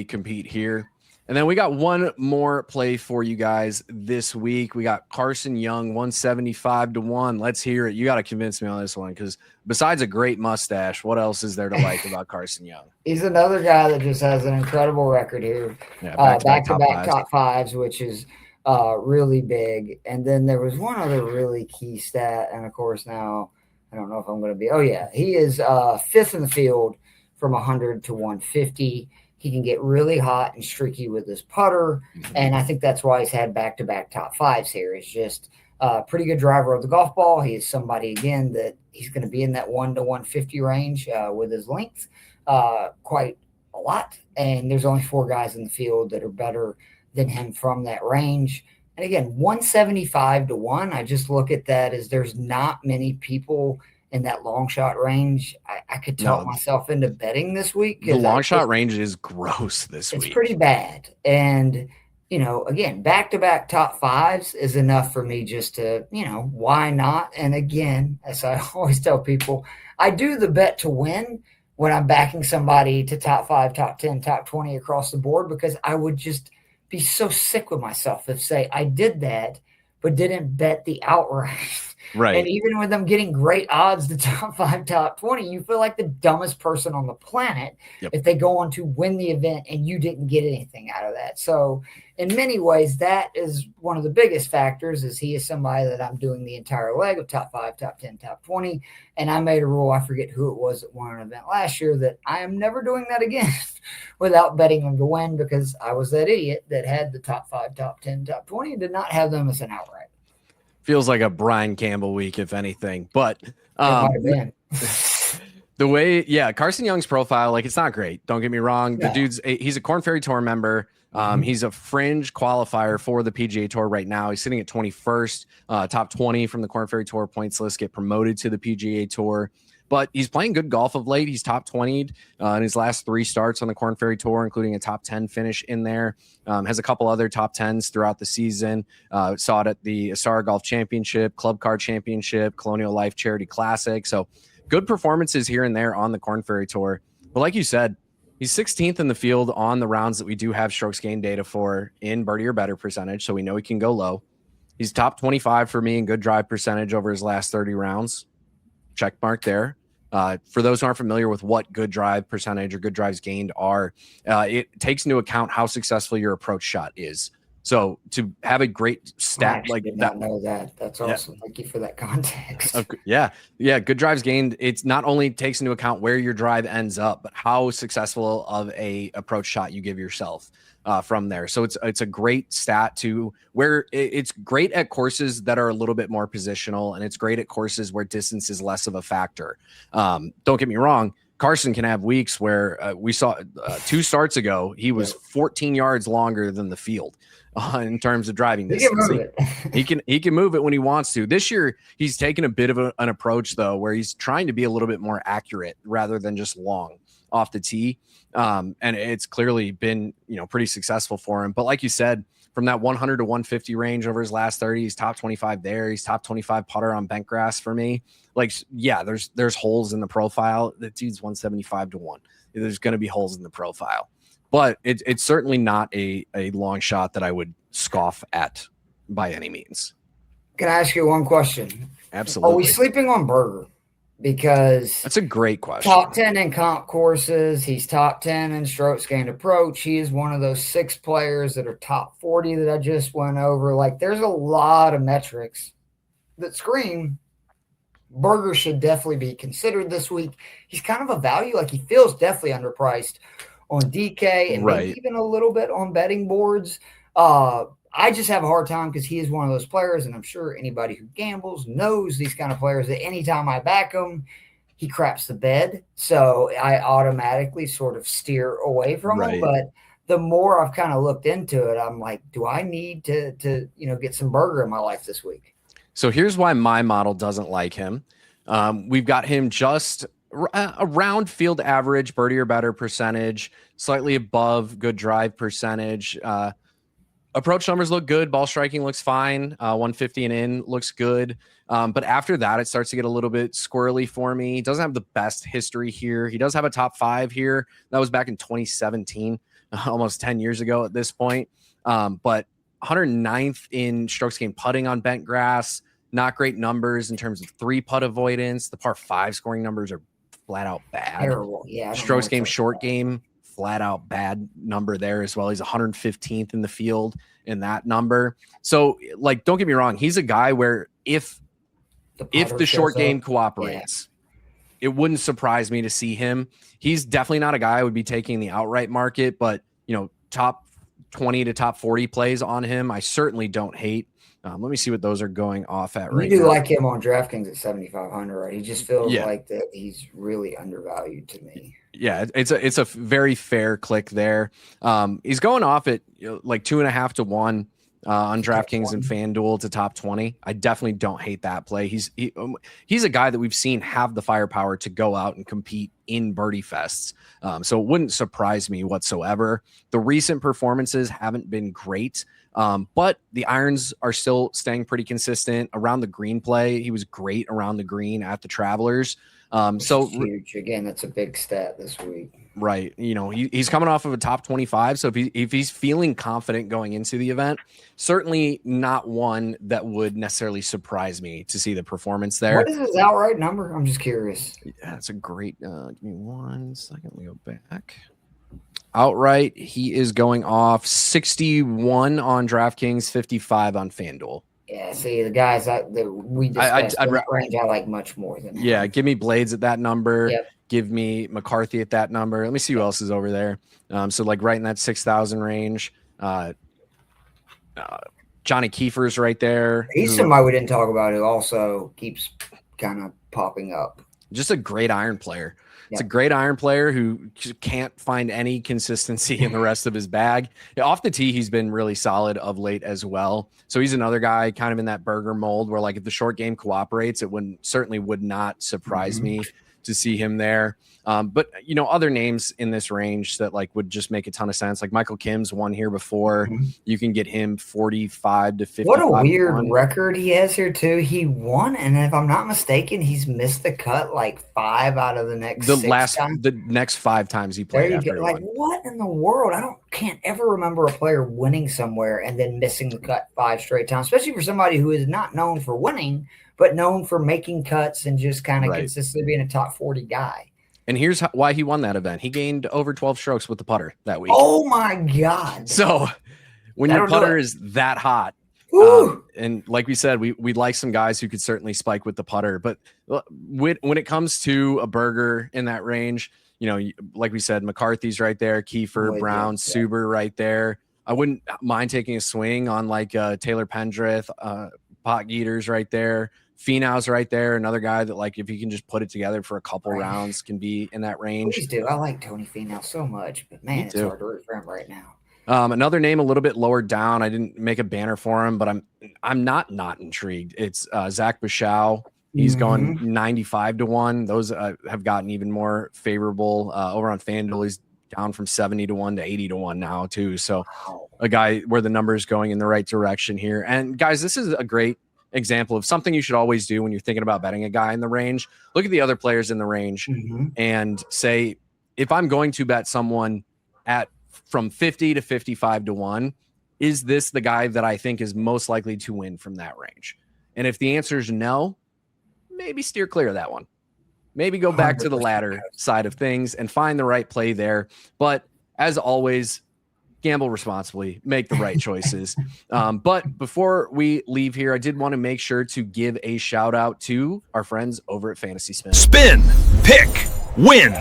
compete here. And then we got one more play for you guys this week. We got Carson Young, 175-1. Let's hear it. You got to convince me on this one, because besides a great mustache, what else is there to like about Carson Young? He's another guy that just has an incredible record here. Back-to-back top fives, which is really big. And then there was one other really key stat. And, of course, now I don't know if I'm going to be – he is 5th in the field from 100 to 150. He can get really hot and streaky with his putter, and I think that's why he's had back-to-back top 5s here. He's just a pretty good driver of the golf ball. He is somebody, again, that he's going to be in that 1 to 150 range with his length quite a lot, and there's only 4 guys in the field that are better than him from that range. And, again, 175-1, I just look at that as there's not many people – in that long shot range. I could talk myself into betting this week. The long shot range is gross this week. It's pretty bad. And, again, back-to-back top 5s is enough for me just to, why not? And again, as I always tell people, I do the bet to win when I'm backing somebody to top 5, top 10, top 20 across the board, because I would just be so sick with myself if, say, I did that but didn't bet the outright. Right. And even with them getting great odds to top 5, top 20, you feel like the dumbest person on the planet if they go on to win the event and you didn't get anything out of that. So in many ways, that is one of the biggest factors, is he is somebody that I'm doing the entire leg of top 5, top 10, top 20. And I made a rule, I forget who it was that won an event last year, that I am never doing that again without betting him to win, because I was that idiot that had the top 5, top 10, top 20 and did not have them as an outright. Feels like a Brian Campbell week, if anything. But the way, Carson Young's profile, like, it's not great. Don't get me wrong. The dude's he's a Korn Ferry Tour member. He's a fringe qualifier for the PGA Tour right now. He's sitting at 21st, top 20 from the Korn Ferry Tour points list, get promoted to the PGA Tour. But he's playing good golf of late. He's top 20'd in his last 3 starts on the Korn Ferry Tour, including a top 10 finish in there. Has a couple other top 10s throughout the season. Saw it at the Star Golf Championship, Club Card Championship, Colonial Life Charity Classic. So good performances here and there on the Korn Ferry Tour. But like you said, he's 16th in the field on the rounds that we do have strokes gained data for in birdie or better percentage, so we know he can go low. He's top 25 for me in good drive percentage over his last 30 rounds. Check mark there. For those who aren't familiar with what good drive percentage or good drives gained are, it takes into account how successful your approach shot is. So to have a great stat like did that, not know that. That's awesome. Yeah. Thank you for that context. Good drives gained. It's not only takes into account where your drive ends up, but how successful of a approach shot you give yourself from there. So it's a great stat to where it's great at courses that are a little bit more positional, and it's great at courses where distance is less of a factor. Don't get me wrong. Carson can have weeks where we saw 2 starts ago, he was 14 yards longer than the field in terms of driving distance. He can move it when he wants to. This year, he's taken a bit of an approach, though, where he's trying to be a little bit more accurate rather than just long off the tee. And it's clearly been, pretty successful for him. But like you said, from that 100 to 150 range over his last 30, he's top 25 there. He's top 25 putter on bent grass for me. Like, yeah, there's holes in the profile. The dude's 175 to 1. There's going to be holes in the profile. But it's certainly not a long shot that I would scoff at by any means. Can I ask you one question? Absolutely. Are we sleeping on Berger? Because that's a great question. Top 10 in comp courses. He's top 10 in strokes gained approach. He is one of those 6 players that are top 40 that I just went over. Like, there's a lot of metrics that scream Berger should definitely be considered this week. He's kind of a value. Like, he feels definitely underpriced on DK and maybe even a little bit on betting boards. I just have a hard time because he is one of those players, and I'm sure anybody who gambles knows these kind of players that anytime I back him, he craps the bed. So I automatically sort of steer away from him. But the more I've kind of looked into it, I'm like, do I need to get some Berger in my life this week? So here's why my model doesn't like him. We've got him just around field average, birdie or better percentage, slightly above good drive percentage. Approach numbers look good. Ball striking looks fine. 150 and in looks good. But after that, it starts to get a little bit squirrely for me. He doesn't have the best history here. He does have a top 5 here. That was back in 2017, almost 10 years ago at this point. But 109th in strokes gained putting on bent grass. Not great numbers in terms of 3-putt avoidance. The par 5 scoring numbers are flat out bad. Terrible. Yeah. Strokes game, short game, flat out bad number there as well. He's 115th in the field in that number. So, like, don't get me wrong. He's a guy where if the short game cooperates, it wouldn't surprise me to see him. He's definitely not a guy I would be taking the outright market, but, top 20 to top 40 plays on him, I certainly don't hate. Let me see what those are going off at right now. You do like him on DraftKings at 7,500, right? He just feels like that he's really undervalued to me. Yeah, it's a very fair click there. He's going off at like 2.5 to 1 on DraftKings and FanDuel to top 20. I definitely don't hate that play. He's a guy that we've seen have the firepower to go out and compete in birdie fests. So it wouldn't surprise me whatsoever. The recent performances haven't been great. But the irons are still staying pretty consistent around the green play. He was great around the green at the Travelers. So huge. Again, that's a big stat this week. Right. He's coming off of a top 25. So if he's feeling confident going into the event, certainly not one that would necessarily surprise me to see the performance there. What is his outright number? I'm just curious. Yeah, it's a great, give me 1 second. Let me go back. Outright, he is going off 61 on DraftKings, 55 on FanDuel. Yeah, see, the guys that we discussed in that range, I like much more than that. Yeah, give me Blades at that number. Yep. Give me McCarthy at that number. Let me see who else is over there. So, like, right in that 6,000 range. Johnny Kiefer's right there. He's somebody we didn't talk about who also keeps kind of popping up. Just a great iron player. It's a great iron player who can't find any consistency in the rest of his bag. Off the tee, he's been really solid of late as well. So he's another guy kind of in that Berger mold where, like, if the short game cooperates, it certainly would not surprise me to see him there. But, other names in this range that, like, would just make a ton of sense. Like Michael Kim's won here before. You can get him 45 to 50. What a weird record he has here, too. He won, and if I'm not mistaken, he's missed the cut like 5 out of the next the next 5 times he played. Like, what in the world? Can't ever remember a player winning somewhere and then missing the cut 5 straight times, especially for somebody who is not known for winning, but known for making cuts and just kind of consistently being a top 40 guy. And here's why he won that event. He gained over 12 strokes with the putter that week. Oh, my God. So when your putter is that hot, and like we said, we like some guys who could certainly spike with the putter. But when it comes to a Berger in that range, like we said, McCarthy's right there, Kiefer, Brown, Suber right there. I wouldn't mind taking a swing on like Taylor Pendrith, Pot Geeters right there. Finau's right there, another guy that, like, if you can just put it together for a couple rounds, can be in that range. Please do. I like Tony Finau so much, but man, it's hard to root for him right now. Another name a little bit lower down. I didn't make a banner for him, but I'm not intrigued. It's Zach Bichow. He's going 95 to 1. Those have gotten even more favorable over on FanDuel. He's down from 70 to 1 to 80 to 1 now too. So a guy where the number is going in the right direction here. And guys, this is a great example of something you should always do when you're thinking about betting a guy in the range. Look at the other players in the range and say, if I'm going to bet someone at from 50 to 55 to 1, is this the guy that I think is most likely to win from that range? And if the answer is no, maybe steer clear of that one. Maybe go back to the latter side of things and find the right play there. But as always, gamble responsibly, make the right choices. But before we leave here, I did want to make sure to give a shout out to our friends over at Fantasy Spin. Spin, pick, win.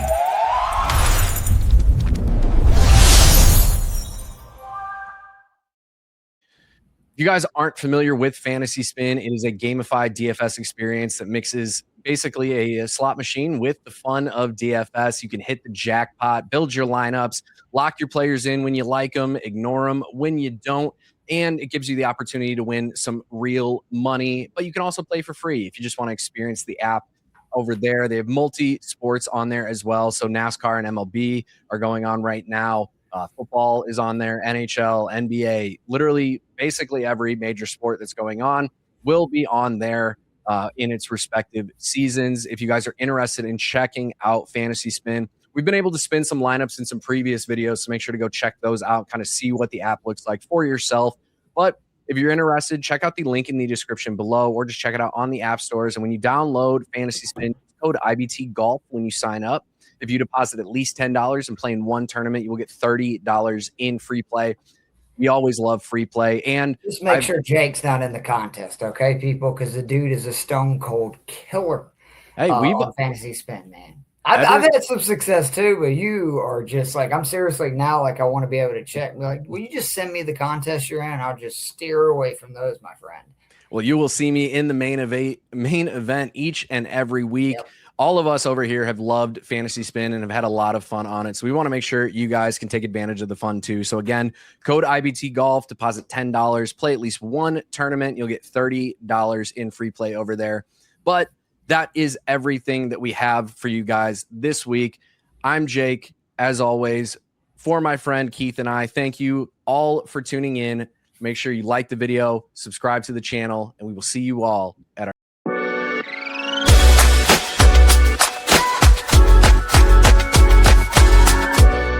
If you guys aren't familiar with Fantasy Spin, it is a gamified DFS experience that mixes basically a slot machine with the fun of DFS. You can hit the jackpot, build your lineups, lock your players in when you like them, ignore them when you don't, and it gives you the opportunity to win some real money. But you can also play for free if you just want to experience the app over there. They have multi-sports on there as well. So NASCAR and MLB are going on right now. Football is on there, NHL, NBA, literally basically every major sport that's going on will be on there in its respective seasons. If you guys are interested in checking out Fantasy Spin, we've been able to spin some lineups in some previous videos, so make sure to go check those out, kind of see what the app looks like for yourself. But if you're interested, check out the link in the description below, or just check it out on the app stores. And when you download Fantasy Spin, code IBT Golf when you sign up. If you deposit at least $10 and play in one tournament, you will get $30 in free play. We always love free play. And just make sure Jake's not in the contest, okay, people? Because the dude is a stone cold killer. Hey, we've on Fantasy Spin, man. I've had some success too, but you are just like, I'm seriously now, like, I want to be able to check. Like, will you just send me the contest you're in? I'll just steer away from those, my friend. Well, you will see me in the main event each and every week. Yep. All of us over here have loved Fantasy Spin and have had a lot of fun on it. So we want to make sure you guys can take advantage of the fun too. So again, code IBT Golf, deposit $10, play at least one tournament. You'll get $30 in free play over there. But that is everything that we have for you guys this week. I'm Jake, as always, for my friend Keith and I. Thank you all for tuning in. Make sure you like the video, subscribe to the channel, and we will see you all at our